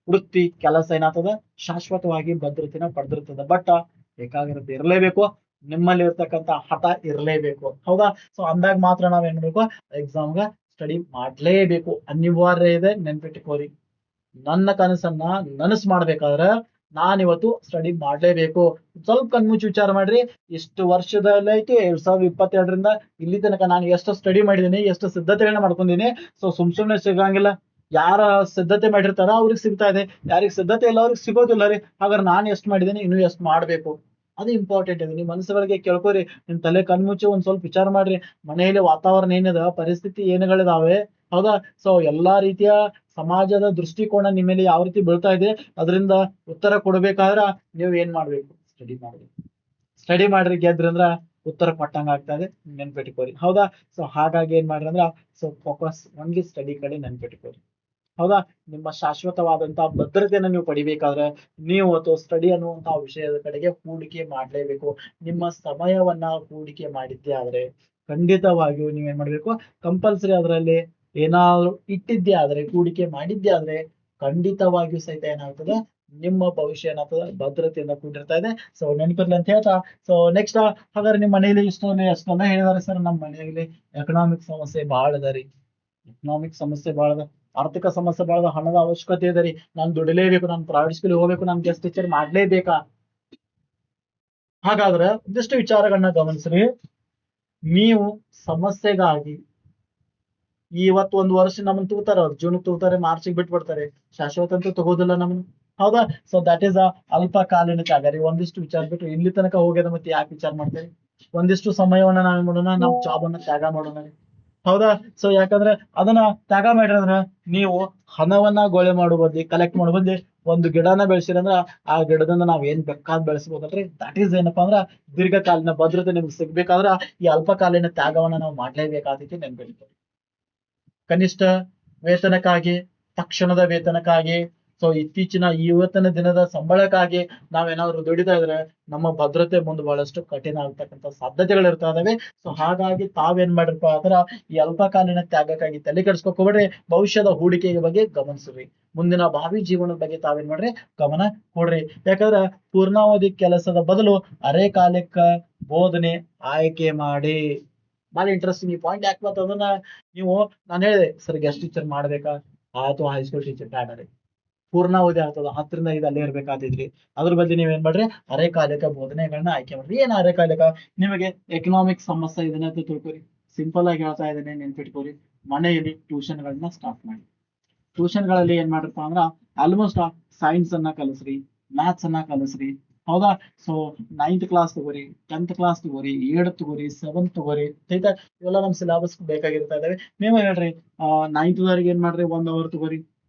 ವೃತ್ತಿ, ಕೆಲಸ ಏನಾಗ್ತದ, ಶಾಶ್ವತವಾಗಿ ಭದ್ರತೆನ ಪಡೆದಿರ್ತದೆ. ಬಟ್ ಏಕಾಗ್ರತೆ ಇರ್ಲೇಬೇಕು, ನಿಮ್ಮಲ್ಲಿ ಇರ್ತಕ್ಕಂಥ ಹಠ ಇರ್ಲೇಬೇಕು. ಹೌದಾ? ಸೊ ಅಂದಾಗ ಮಾತ್ರ ನಾವ್ ಏನ್ ಮಾಡ್ಬೇಕು, ಎಕ್ಸಾಮ್ಗ ಸ್ಟಡಿ ಮಾಡ್ಲೇಬೇಕು, ಅನಿವಾರ್ಯ ಇದೆ, ನೆನ್ಪಿಟ್ಕೋರಿ. ನನ್ನ ಕನಸನ್ನ ನನಸು ಮಾಡ್ಬೇಕಾದ್ರೆ ನಾನಿವತ್ತು ಸ್ಟಡಿ ಮಾಡ್ಲೇಬೇಕು. ಸ್ವಲ್ಪ ಕಣ್ಮುಚ್ಚಿ ವಿಚಾರ ಮಾಡ್ರಿ, ಇಷ್ಟು ವರ್ಷದಲ್ಲಿ ಐತಿ 2022ರಿಂದ ಇಲ್ಲಿ ತನಕ ನಾನು ಎಷ್ಟು ಸ್ಟಡಿ ಮಾಡಿದೀನಿ, ಎಷ್ಟು ಸಿದ್ಧತೆಗಳನ್ನ ಮಾಡ್ಕೊಂಡಿನಿ. ಸೊ ಸುಮ್ನೆ ಸಿಗಂಗಿಲ್ಲ. ಯಾರ ಸಿದ್ಧತೆ ಮಾಡಿರ್ತಾರ ಅವ್ರಿಗೆ ಸಿಗ್ತಾ ಇದೆ, ಯಾರಿಗೆ ಸಿದ್ಧತೆ ಇಲ್ಲ ಅವ್ರಿಗೆ ಸಿಗೋದಿಲ್ಲ ರೀ. ಹಾಗಾದ್ರೆ ನಾನು ಎಷ್ಟು ಮಾಡಿದೀನಿ, ಇನ್ನೂ ಎಷ್ಟು ಮಾಡ್ಬೇಕು, ಅದು ಇಂಪಾರ್ಟೆಂಟ್ ಇದೆ. ನಿಮ್ ಮನಸ್ಸುಗಳಿಗೆ ಕೇಳ್ಕೊರಿ, ನಿಮ್ ತಲೆ ಕಣ್ಮುಚ್ಚಿ ಒಂದ್ ಸ್ವಲ್ಪ ವಿಚಾರ ಮಾಡ್ರಿ. ಮನೆಯಲ್ಲಿ ವಾತಾವರಣ ಏನಿದೆ, ಪರಿಸ್ಥಿತಿ ಏನುಗಳಿದಾವೆ. ಹೌದಾ? ಸೊ ಎಲ್ಲಾ ರೀತಿಯ ಸಮಾಜದ ದೃಷ್ಟಿಕೋನ ನಿಮ್ಮ ಮೇಲೆ ಯಾವ ರೀತಿ ಬೀಳ್ತಾ ಇದೆ, ಅದರಿಂದ ಉತ್ತರ ಕೊಡ್ಬೇಕಾದ್ರ ನೀವು ಏನ್ ಮಾಡ್ಬೇಕು, ಸ್ಟಡಿ ಮಾಡ್ಬೇಕು. ಸ್ಟಡಿ ಮಾಡ್ರಿ, ಗೆದ್ರಿ ಅಂದ್ರ ಉತ್ತರ ಕೊಟ್ಟಂಗ ಆಗ್ತದೆ, ನೆನ್ಪಿಟ್ಕೋರಿ. ಹೌದಾ? ಸೊ ಹಾಗಾಗಿ ಏನ್ ಮಾಡ್ರಿ ಅಂದ್ರ ಸೊ ಫೋಕಸ್ ಒನ್ಲಿ ಸ್ಟಡಿ ಕಡೆ ನೆನ್ಪಿಟ್ಕೋರಿ. ಹೌದಾ? ನಿಮ್ಮ ಶಾಶ್ವತವಾದಂತಹ ಭದ್ರತೆಯನ್ನು ನೀವು ಪಡಿಬೇಕಾದ್ರೆ ನೀವು ಅಥವಾ ಸ್ಟಡಿ ಅನ್ನುವಂತಹ ವಿಷಯದ ಕಡೆಗೆ ಹೂಡಿಕೆ ಮಾಡ್ಲೇಬೇಕು. ನಿಮ್ಮ ಸಮಯವನ್ನ ಹೂಡಿಕೆ ಮಾಡಿದ್ದೇ ಆದ್ರೆ ಖಂಡಿತವಾಗಿಯೂ ನೀವೇನ್ ಮಾಡ್ಬೇಕು, ಕಂಪಲ್ಸರಿ ಅದರಲ್ಲಿ ಏನಾದ್ರು ಇಟ್ಟಿದ್ದೇ ಆದ್ರೆ, ಹೂಡಿಕೆ ಮಾಡಿದ್ದೇ ಆದ್ರೆ ಖಂಡಿತವಾಗಿಯೂ ಸಹಿತ ಏನಾಗ್ತದೆ, ನಿಮ್ಮ ಭವಿಷ್ಯ ಏನಾಗ್ತದೆ ಭದ್ರತೆಯಿಂದ ಕೂಡಿರ್ತಾ ಇದೆ. ಸೊ ನೆನಪಿರ್ಲಿ ಅಂತ ಹೇಳ್ತಾ, ಸೊ ನೆಕ್ಸ್ಟ್ ಹಾಗಾದ್ರೆ ನಿಮ್ಮ ಮನೆಯಲ್ಲಿ ಎಷ್ಟೊಂದ ಹೇಳಿದಾರೆ ಸರ್, ನಮ್ಮ ಮನೆಯಲ್ಲಿ ಎಕನಾಮಿಕ್ ಸಮಸ್ಯೆ ಬಹಳ ಅದ ರೀ. ಎಕನಾಮಿಕ್ ಸಮಸ್ಯೆ ಬಹಳ ಅದ, ಆರ್ಥಿಕ ಸಮಸ್ಯೆ ಬಹಳ ಅದ, ಹಣದ ಅವಶ್ಯಕತೆ ಇದೆ ರೀ, ನಾನು ದುಡಿಲೇಬೇಕು, ನಾನು ಪ್ರೈವೇಟ್ ಸ್ಕೂಲ್ ಹೋಗ್ಬೇಕು, ನಾನು ಗೆಸ್ಟ್ ಟೀಚರ್ ಮಾಡ್ಲೇಬೇಕಾ? ಹಾಗಾದ್ರೆ ಒಂದಿಷ್ಟು ವಿಚಾರಗಳನ್ನ ಗಮನಿಸ್ರಿ. ನೀವು ಸಮಸ್ಯೆಗಾಗಿ ಇವತ್ತು ಒಂದು ವರ್ಷ ನಮ್ಮನ್ನ ತೂತಾರ, ಅವ್ರು ಜೂನ್ ತೂತಾರೆ, ಮಾರ್ಚಿಗೆ ಬಿಟ್ಬಿಡ್ತಾರೆ, ಶಾಶ್ವತ ಅಂತೂ ತಗೋದಿಲ್ಲ ನಮ್ಮನ್ನ. ಹೌದಾ? ಸೊ ದಟ್ ಈಸ್ ಅಲ್ಪಕಾಲೀನ ತ್ಯಾಗ ರೀ. ಒಂದಿಷ್ಟು ವಿಚಾರ ಬಿಟ್ಟು ಇಲ್ಲಿ ತನಕ ಹೋಗ್ಯದ ಮತ್ತೆ ಯಾಕೆ ವಿಚಾರ ಮಾಡ್ತೇವೆ? ಒಂದಿಷ್ಟು ಸಮಯವನ್ನ ನಾವೇನ್ ಮಾಡೋಣ, ನಾವು ಜಾಬ್ ಅನ್ನ ತ್ಯಾಗ ಮಾಡೋಣ ರೀ. ಹೌದಾ? ಸೊ ಯಾಕಂದ್ರೆ ಅದನ್ನ ತ್ಯಾಗ ಮಾಡಿದ್ರೆ ನೀವು ಹಣವನ್ನ ಗೊಳೆ ಮಾಡುವ ಬದ್ಲಿ, ಕಲೆಕ್ಟ್ ಮಾಡುವ ಬದ್ಲಿ ಒಂದು ಗಿಡನ ಬೆಳೆಸಿರಂದ್ರ ಆ ಗಿಡದಿಂದ ನಾವ್ ಏನ್ ಬೇಕಾದ್ ಬೆಳೆಸಬಹುದಲ್ರಿ. ದಟ್ ಈಸ್ ಏನಪ್ಪಾ ಅಂದ್ರ ದೀರ್ಘಕಾಲೀನ ಭದ್ರತೆ ನಿಮ್ಗೆ ಸಿಗ್ಬೇಕಾದ್ರ ಈ ಅಲ್ಪಕಾಲೀನ ತ್ಯಾಗವನ್ನ ನಾವು ಮಾಡ್ಲೇಬೇಕಾದಕ್ಕೆ ನೆನ್ಪಿಡ್ತೀವಿ. ಕನಿಷ್ಠ ವೇತನಕ್ಕಾಗಿ, ತಕ್ಷಣದ ವೇತನಕ್ಕಾಗಿ, ಸೊ ಇತ್ತೀಚಿನ ಇವತ್ತಿನ ದಿನದ ಸಂಬಳಕ್ಕಾಗಿ ನಾವೇನಾದ್ರು ದುಡಿತಾ ಇದ್ರೆ ನಮ್ಮ ಭದ್ರತೆ ಮುಂದೆ ಬಹಳಷ್ಟು ಕಠಿಣ ಆಗ್ತಕ್ಕಂಥ ಸಾಧ್ಯತೆಗಳು ಇರ್ತಾ ಇದಾವೆ. ಸೊ ಹಾಗಾಗಿ ತಾವೇನ್ ಮಾಡಿರಪ್ಪ ಅಂದ್ರ ಈ ಅಲ್ಪಕಾಲೀನ ತ್ಯಾಗಕ್ಕಾಗಿ ತಲೆ ಕೆಡಿಸ್ಕೊಬೇಡ್ರಿ, ಭವಿಷ್ಯದ ಹೂಡಿಕೆಯ ಬಗ್ಗೆ ಗಮನಿಸ್ರಿ, ಮುಂದಿನ ಭಾವಿ ಜೀವನದ ಬಗ್ಗೆ ತಾವೇನ್ ಮಾಡ್ರಿ ಗಮನ ಕೊಡ್ರಿ. ಯಾಕಂದ್ರ ಪೂರ್ಣಾವಧಿ ಕೆಲಸದ ಬದಲು ಅರೆಕಾಲಿಕ ಬೋಧನೆ ಆಯ್ಕೆ ಮಾಡಿ. ಬಹಳ ಇಂಟ್ರೆಸ್ಟಿಂಗ್ ಈ ಪಾಯಿಂಟ್. ಯಾಕೆ ಅಂತಂದ್ರೆ ನೀವು, ನಾನು ಹೇಳಿದೆ ಸರ್ ಗೆಸ್ಟ್ ಟೀಚರ್ ಮಾಡ್ಬೇಕಾ ಅಥವಾ ಹೈಸ್ಕೂಲ್ ಟೀಚರ್ ಬೇಡ ರೀ, ಪೂರ್ಣಾವಧಿ ಆಗ್ತದ 10ರಿಂದ 5 ಅಲ್ಲೇ ಇರ್ಬೇಕಾತಿದ್ರಿ. ಅದ್ರ ಬಗ್ಗೆ ನೀವೇನ್ ಮಾಡ್ರಿ, ಅರೆಕಾಲಿಕ ಬೋಧನೆಗಳನ್ನ ಆಯ್ಕೆ ಮಾಡ್ರಿ. ಏನ್ ಅರೆಕಾಲಿಕ? ನಿಮಗೆ ಎಕನಾಮಿಕ್ ಸಮಸ್ಯೆ ಇದನ್ನ ಅಂತ ತಿಳ್ಕೊರಿ. ಸಿಂಪಲ್ ಆಗಿ ಹೇಳ್ತಾ ಇದ್ದೇನೆ, ನೆನ್ಪಿಟ್ಕೋರಿ. ಮನೆಯಲ್ಲಿ ಟ್ಯೂಷನ್ ಗಳನ್ನ ಸ್ಟಾರ್ಟ್ ಮಾಡಿ. ಟ್ಯೂಷನ್ ಗಳಲ್ಲಿ ಏನ್ ಮಾಡ್ರಪ್ಪ ಅಂದ್ರ ಆಲ್ಮೋಸ್ಟ್ ಸೈನ್ಸ್ ಅನ್ನ ಕಲಿಸ್ರಿ, ಮ್ಯಾಥ್ಸ್ ಅನ್ನ ಕಲಿಸ್ರಿ. ಹೌದಾ? ಸೊ 9th ಕ್ಲಾಸ್ ತಗೋರಿ, 10th ಕ್ಲಾಸ್ ತಗೋರಿ, 8th ತಗೋರಿ, 7th ತಗೋರಿ. ಆಯ್ತಾ? ಇವೆಲ್ಲ ನಮ್ ಸಿಲೆಬಸ್ ಬೇಕಾಗಿರ್ತಾ ಇದಾವೆ. ನೀವೇ ಹೇಳ್ರಿ, 9th ವರೆಗೆ ಏನ್ ಮಾಡ್ರಿ 1 hour ತಗೋರಿ,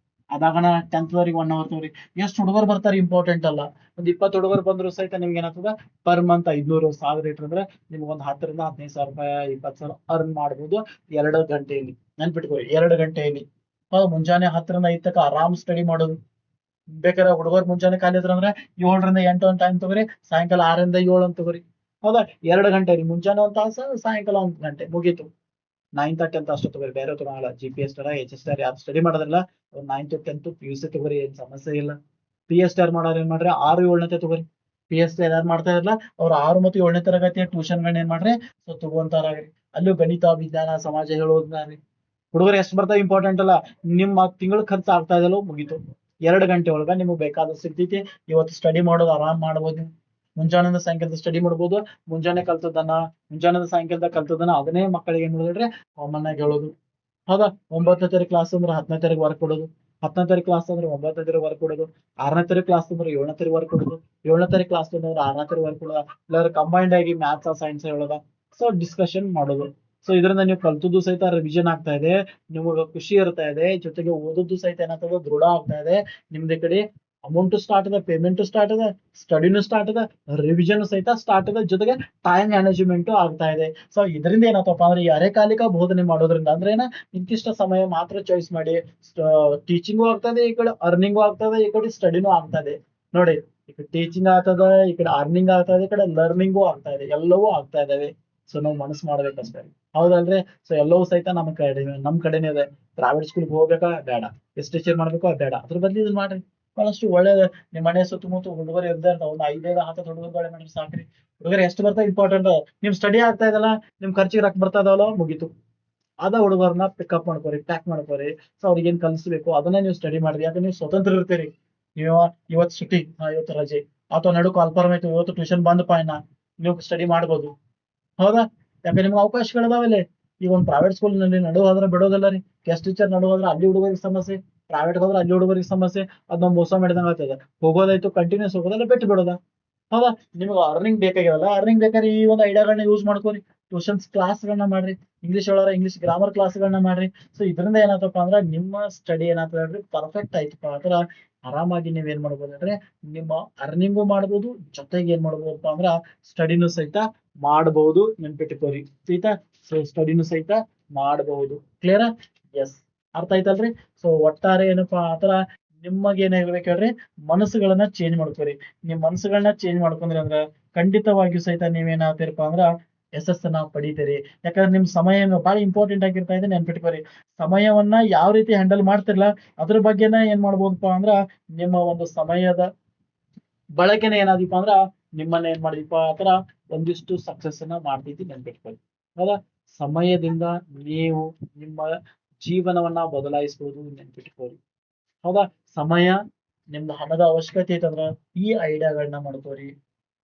ಅದಾಗಣ 10th ವರೆಗೆ 1 hour ತಗೋರಿ. ಎಷ್ಟು ಹುಡುಗರು ಬರ್ತಾರೆ ಇಂಪಾರ್ಟೆಂಟ್ ಅಲ್ಲ, ಒಂದ್ 20 ಹುಡುಗರು ಬಂದ್ರು ಸಹಿತ ನಿಮ್ಗೆ ಏನಾಗ್ತದ ಪರ್ ಮಂತ್ 500 1000 ಇಟ್ರಂದ್ರೆ ನಿಮ್ಗೆ ಒಂದ್ 10ರಿಂದ 15,000 ರೂಪಾಯಿ, 20,000 ಅರ್ನ್ ಮಾಡ್ಬೋದು 2 ಗಂಟೆಯಲ್ಲಿ. ನೆನ್ಪಿಟ್ಕೋರಿ, 2 ಗಂಟೆಯಲ್ಲಿ. ಮುಂಜಾನೆ 10ರಿಂದ 5 ತನಕ ಆರಾಮ್ ಸ್ಟಡಿ ಮಾಡೋದು. ಬೇಕಾದ್ರೆ ಹುಡುಗರು ಮುಂಜಾನೆ ಖಾಲಿ ಇದ್ರ ಅಂದ್ರೆ 7ರಿಂದ 8 ಒಂದು ಟೈಮ್ ತಗೋರಿ, ಸಾಯಂಕಾಲ 6ರಿಂದ 7 ಅಂತ ತಗೋರಿ. ಹೌದಾ? 2 ಗಂಟೆ ರೀ, ಮುಂಜಾನೆ 1 ತಾಸು, ಸಾಯಂಕಾಲ 1 ಗಂಟೆ, ಮುಗೀತು. 9th 10th ಅಷ್ಟು ತಗೋರಿ, ಬೇರೆ ತಗೋಲ್ಲ. GPS ತರ HS ತರ ಯಾರು ಸ್ಟಡಿ ಮಾಡೋದಿಲ್ಲ, 9th 10th PUC ತಗೋರಿ, ಏನ್ ಸಮಸ್ಯೆ ಇಲ್ಲ. PSTR ಮಾಡೋರು ಏನ್ ಮಾಡ್ರಿ 6 7ನೇ ತಗೋರಿ. PSTR ಯಾರು ಮಾಡ್ತಾ ಇರಲ್ಲ ಅವ್ರು 6 ಮತ್ತು 7ನೇ ತರಗತಿಯ ಟ್ಯೂಷನ್ ಗಳನ್ನ ಏನ್ ಮಾಡ್ರಿ ಸೊ ತಗೊಂತಾರ್ರಿ. ಅಲ್ಲೂ ಗಣಿತ, ವಿಜ್ಞಾನ, ಸಮಾಜ ಹೇಳೋದ್ರಿ. ಹುಡುಗರು ಎಷ್ಟು ಬರ್ತಾವ ಇಂಪಾರ್ಟೆಂಟ್ ಅಲ್ಲ, ನಿಮ್ಮ ತಿಂಗಳ ಖರ್ಚು ಆಗ್ತಾ ಇದೆಯಲ್ಲ ಮುಗೀತು. 2 ಗಂಟೆ ಒಳಗ ನಿಮ್ಗೆ ಬೇಕಾದ ಸಿಗ್ತೈತಿ. ಇವತ್ತು ಸ್ಟಡಿ ಮಾಡೋದು ಆರಾಮ್ ಮಾಡ್ಬೋದು. ಮುಂಜಾನೆ ಸಾಯಂಕಾಲದ ಸ್ಟಡಿ ಮಾಡ್ಬೋದು. ಮುಂಜಾನೆ ಸಾಯಂಕಾಲದ ಕಲ್ತದನ್ನ ಅದನ್ನೇ ಮಕ್ಕಳಿಗೆ ಏನ್ ಮಾಡಿದ್ರೆ ಕಾಮನ್ ಆಗಿ ಹೇಳೋದು. ಹೌದಾ? 9ನೇ ತಾರೀಕು ಕ್ಲಾಸ್ ಅಂದ್ರೆ 10ನೇ ತಾರೀಕು ವರ್ಕ್ ಕೊಡೋದು, 10ನೇ ತಾರೀಕು ಕ್ಲಾಸ್ ಅಂದ್ರೆ 9ನೇ ತಾರೀಕು ವರ್ಕ್ ಕೊಡೋದು, 6ನೇ ತಾರೀಕು ಕ್ಲಾಸ್ ಅಂದ್ರೆ 7ನೇ ತಾರೀಕು ವರ್ಕ್ ಕೊಡೋದು, 7ನೇ ತಾರೀಕು ಕ್ಲಾಸ್ ಅಂದ್ರೆ 6ನೇ ತಾರೀಕು ವರ್ಕ್ ಕೊಡೋದು. ಇಲ್ಲಾಂದ್ರೆ ಕಂಬೈಂಡ್ ಆಗಿ ಮ್ಯಾಥ್ಸ್ ಸೈನ್ಸ್ ಹೇಳೋದ. ಸೊ ಡಿಸ್ಕಷನ್ ಮಾಡೋದು. ಸೊ ಇದರಿಂದ ನೀವು ಕಲ್ತದ್ದು ಸಹಿತ ರಿವಿಷನ್ ಆಗ್ತಾ ಇದೆ, ನಿಮಗೆ ಖುಷಿ ಇರ್ತಾ ಇದೆ, ಜೊತೆಗೆ ಓದದ್ದು ಸಹಿತ ಏನಾಗ್ತದೆ ದೃಢ ಆಗ್ತಾ ಇದೆ. ನಿಮ್ದೇ ಕಡೆ ಅಮೌಂಟ್ ಸ್ಟಾರ್ಟ್ ಇದೆ, ಪೇಮೆಂಟ್ ಸ್ಟಾರ್ಟ್ ಇದೆ, ಸ್ಟಡಿನೂ ಸ್ಟಾರ್ಟ್ ಇದೆ, ರಿವಿಷನ್ ಸಹಿತ ಸ್ಟಾರ್ಟ್ ಇದೆ, ಜೊತೆಗೆ ಟೈಮ್ ಮ್ಯಾನೇಜ್ಮೆಂಟ್ ಆಗ್ತಾ ಇದೆ. ಸೊ ಇದರಿಂದ ಏನಾಗ್ತಪ್ಪ ಅಂದ್ರೆ ಈ ಅರೆಕಾಲಿಕ ಬೋಧನೆ ಮಾಡೋದ್ರಿಂದ ಅಂದ್ರೆ ಏನ, ಇಂತಿಷ್ಟ ಸಮಯ ಮಾತ್ರ ಚಾಯ್ಸ್ ಮಾಡಿ ಟೀಚಿಂಗು ಆಗ್ತದೆ, ಈ ಕಡೆ ಅರ್ನಿಂಗು ಆಗ್ತದೆ, ಈ ಕಡೆ ಸ್ಟಡಿನೂ ಆಗ್ತದೆ. ನೋಡಿ, ಈ ಕಡೆ ಟೀಚಿಂಗ್ ಆಗ್ತದೆ, ಈ ಕಡೆ ಅರ್ನಿಂಗ್ ಆಗ್ತದೆ, ಈ ಕಡೆ ಲರ್ನಿಂಗು ಆಗ್ತಾ ಇದೆ, ಎಲ್ಲವೂ ಆಗ್ತಾ ಇದಾವೆ. ಸೊ ನಾವು ಮನಸ್ಸು ಮಾಡ್ಬೇಕಷ್ಟೇ. ಹೌದಲ್ರಿ? ಸೊ ಎಲ್ಲವೂ ಸಹಿತ ನಮ್ ಕಡೆನೇ ಇದೆ. ಪ್ರೈವೇಟ್ ಸ್ಕೂಲ್ಗೆ ಹೋಗ್ಬೇಕಾ ಬೇಡ, ಎಷ್ಟು ಟೀಚರ್ ಮಾಡ್ಬೇಕು ಬೇಡ, ಅದ್ರ ಬದ್ಲಿ ಇದನ್ನ ಮಾಡ್ರಿ. ಬಹಳಷ್ಟು ಒಳ್ಳೇದು. ನಿಮ್ ಮನೆ ಸುತ್ತಮುತ್ತ ಹುಡುಗರು ಇರ್ತಾರ, ಒಂದು 5-10 ಹುಡುಗರುಗಳೇ ಮಾಡ್ರಿ ಸಾಕ್ರಿ. ಹುಡುಗರು ಎಷ್ಟು ಬರ್ತಾ ಇಂಪಾರ್ಟೆಂಟ್. ನಿಮ್ ಸ್ಟಡಿ ಆಗ್ತಾ ಇದಲ್ಲ, ನಿಮ್ ಖರ್ಚಿಗೆ ರೊಕ್ಕ ಬರ್ತಾ ಇದಾವಲ್ಲ, ಮುಗೀತು. ಅದ ಹುಡುಗರನ್ನ ಪಿಕಪ್ ಮಾಡ್ಕೋರಿ, ಪ್ಯಾಕ್ ಮಾಡ್ಕೋರಿ. ಸೊ ಅವ್ರಿಗೆ ಏನ್ ಕಲಿಸ್ಬೇಕು ಅದನ್ನ ನೀವು ಸ್ಟಡಿ ಮಾಡ್ರಿ. ಯಾಕಂದ್ರೆ ನೀವು ಸ್ವತಂತ್ರ ಇರ್ತೀರಿ. ನೀವು ಇವತ್ತು ಸುಟ್ಟಿ, ಇವತ್ತು ರಜೆ, ಅಥವಾ ನಡು ಕಾಲ್ಫಾರ್ಮ್ ಐತಿ, ಇವತ್ತು ಟ್ಯೂಷನ್ ಬಂದಪ್ಪ ಇನ್ನ ನೀವು ಸ್ಟಡಿ ಮಾಡ್ಬೋದು. ಹೌದಾ? ಯಾಕಂದ್ರೆ ನಿಮ್ಗೆ ಅವಕಾಶಗಳಿದಾವಲ್ಲಿ. ಈಗ ಒಂದು ಪ್ರೈವೇಟ್ ಸ್ಕೂಲ್ ನಲ್ಲಿ ನಡು ಹೋದ್ರೆ ಬಿಡೋದಿಲ್ಲ ರೀ. ಗೆಸ್ಟ್ ಟೀಚರ್ ನಡು ಹೋದ್ರೆ ಅಲ್ಲಿ ಹುಡುಗರಿಗೆ ಸಮಸ್ಯೆ, ಪ್ರೈವೇಟ್ ಹೋದ್ರೆ ಅಲ್ಲಿ ಹುಡುಗರಿಗೆ ಸಮಸ್ಯೆ. ಅದ್ ನಾವು ಮೋಸ ಮಾಡಿದಂಗ ಆಗ್ತದೆ. ಹೋಗೋದಾಯ್ತು ಕಂಟಿನ್ಯೂಸ್ ಹೋಗೋದಲ್ಲ, ಬಿಟ್ಟು ಬಿಡೋದ. ಹೌದಾ? ನಿಮ್ಗೆ ಅರ್ನಿಂಗ್ ಬೇಕಾಗಿರಲ್ಲ, ಅರ್ನಿಂಗ್ ಬೇಕಾದ್ರೆ ಈ ಒಂದು ಐಡಿಯಾಗಳನ್ನ ಯೂಸ್ ಮಾಡ್ಕೋರಿ. ಟ್ಯೂಷನ್ಸ್ ಕ್ಲಾಸ್ಗಳನ್ನ ಮಾಡ್ರಿ, ಇಂಗ್ಲಿಷ್ ಒಳಗ ಇಂಗ್ಲಿಷ್ ಗ್ರಾಮರ್ ಕ್ಲಾಸ್ಗಳನ್ನ ಮಾಡ್ರಿ. ಸೊ ಇದರಿಂದ ಏನಾಗ್ತಪ್ಪ ಅಂದ್ರೆ ನಿಮ್ಮ ಸ್ಟಡಿ ಏನಾಗ್ತದೆ ಪರ್ಫೆಕ್ಟ್ ಆಯ್ತಪ್ಪ ಅಂದ್ರೆ ಆರಾಮಾಗಿ ನೀವೇನ್ ಮಾಡ್ಬೋದು ಅಂದ್ರೆ ನಿಮ್ಮ ಅರ್ನಿಂಗು ಮಾಡ್ಬೋದು, ಜೊತೆಗೆ ಏನ್ ಮಾಡ್ಬೋದಪ್ಪ ಅಂದ್ರ ಸ್ಟಡಿನೂ ಸಹಿತ ಮಾಡಬಹುದು. ನೆನ್ಪಿಟ್ಕೋರಿ ಸಹಿತ. ಸೊ ಸ್ಟಡಿನೂ ಸಹಿತ ಮಾಡಬಹುದು. ಕ್ಲಿಯರ್? ಎಸ್, ಅರ್ಥ ಆಯ್ತಲ್ರಿ? ಸೊ ಒಟ್ಟಾರೆ ಏನಪ್ಪಾ ಆತರ ನಿಮಗೆ ಏನಾಗ್ಬೇಕು ಹೇಳ್ರಿ, ಮನಸ್ಸುಗಳನ್ನ ಚೇಂಜ್ ಮಾಡ್ಕೋರಿ. ನಿಮ್ ಮನಸ್ಸುಗಳನ್ನ ಚೇಂಜ್ ಮಾಡ್ಕೊಂಡ್ರಿ ಅಂದ್ರ ಖಂಡಿತವಾಗಿಯೂ ಸಹಿತ ನೀವೇನಾಗ್ತೀರಪ್ಪ ಅಂದ್ರ ಯಶಸ್ಸನ್ನ ಪಡಿತೀರಿ. ಯಾಕಂದ್ರೆ ನಿಮ್ ಸಮಯ ಬಹಳ ಇಂಪಾರ್ಟೆಂಟ್ ಆಗಿರ್ತಾ ಇದೆ, ನೆನ್ಪಿಟ್ಕೋರಿ. ಸಮಯವನ್ನ ಯಾವ ರೀತಿ ಹ್ಯಾಂಡಲ್ ಮಾಡ್ತಿರಲ್ಲ ಅದ್ರ ಬಗ್ಗೆನ ಏನ್ ಮಾಡ್ಬೋದಪ್ಪ ಅಂದ್ರ ನಿಮ್ಮ ಒಂದು ಸಮಯದ ಬಳಕೆನ ಏನಾದೀಪ ಅಂದ್ರ ನಿಮ್ಮನ್ನ ಏನ್ ಮಾಡಿದೀಪ ಆತರ ಒಂದಿಷ್ಟು ಸಕ್ಸಸ್ ಅನ್ನ ಮಾಡ್ತೈತಿ, ನೆನ್ಪಿಟ್ಕೊಳ್ಳಿ. ಹೌದಾ? ಸಮಯದಿಂದ ನೀವು ನಿಮ್ಮ ಜೀವನವನ್ನ ಬದಲಾಯಿಸಬಹುದು, ನೆನ್ಪಿಟ್ಕೊಳ್ಳಿ. ಹೌದಾ? ಸಮಯ ನಿಮ್ದು ಹಣದ ಅವಶ್ಯಕತೆ ಐತಂದ್ರ ಈ ಐಡಿಯಾಗಳನ್ನ ಮಾಡ್ಕೋರಿ.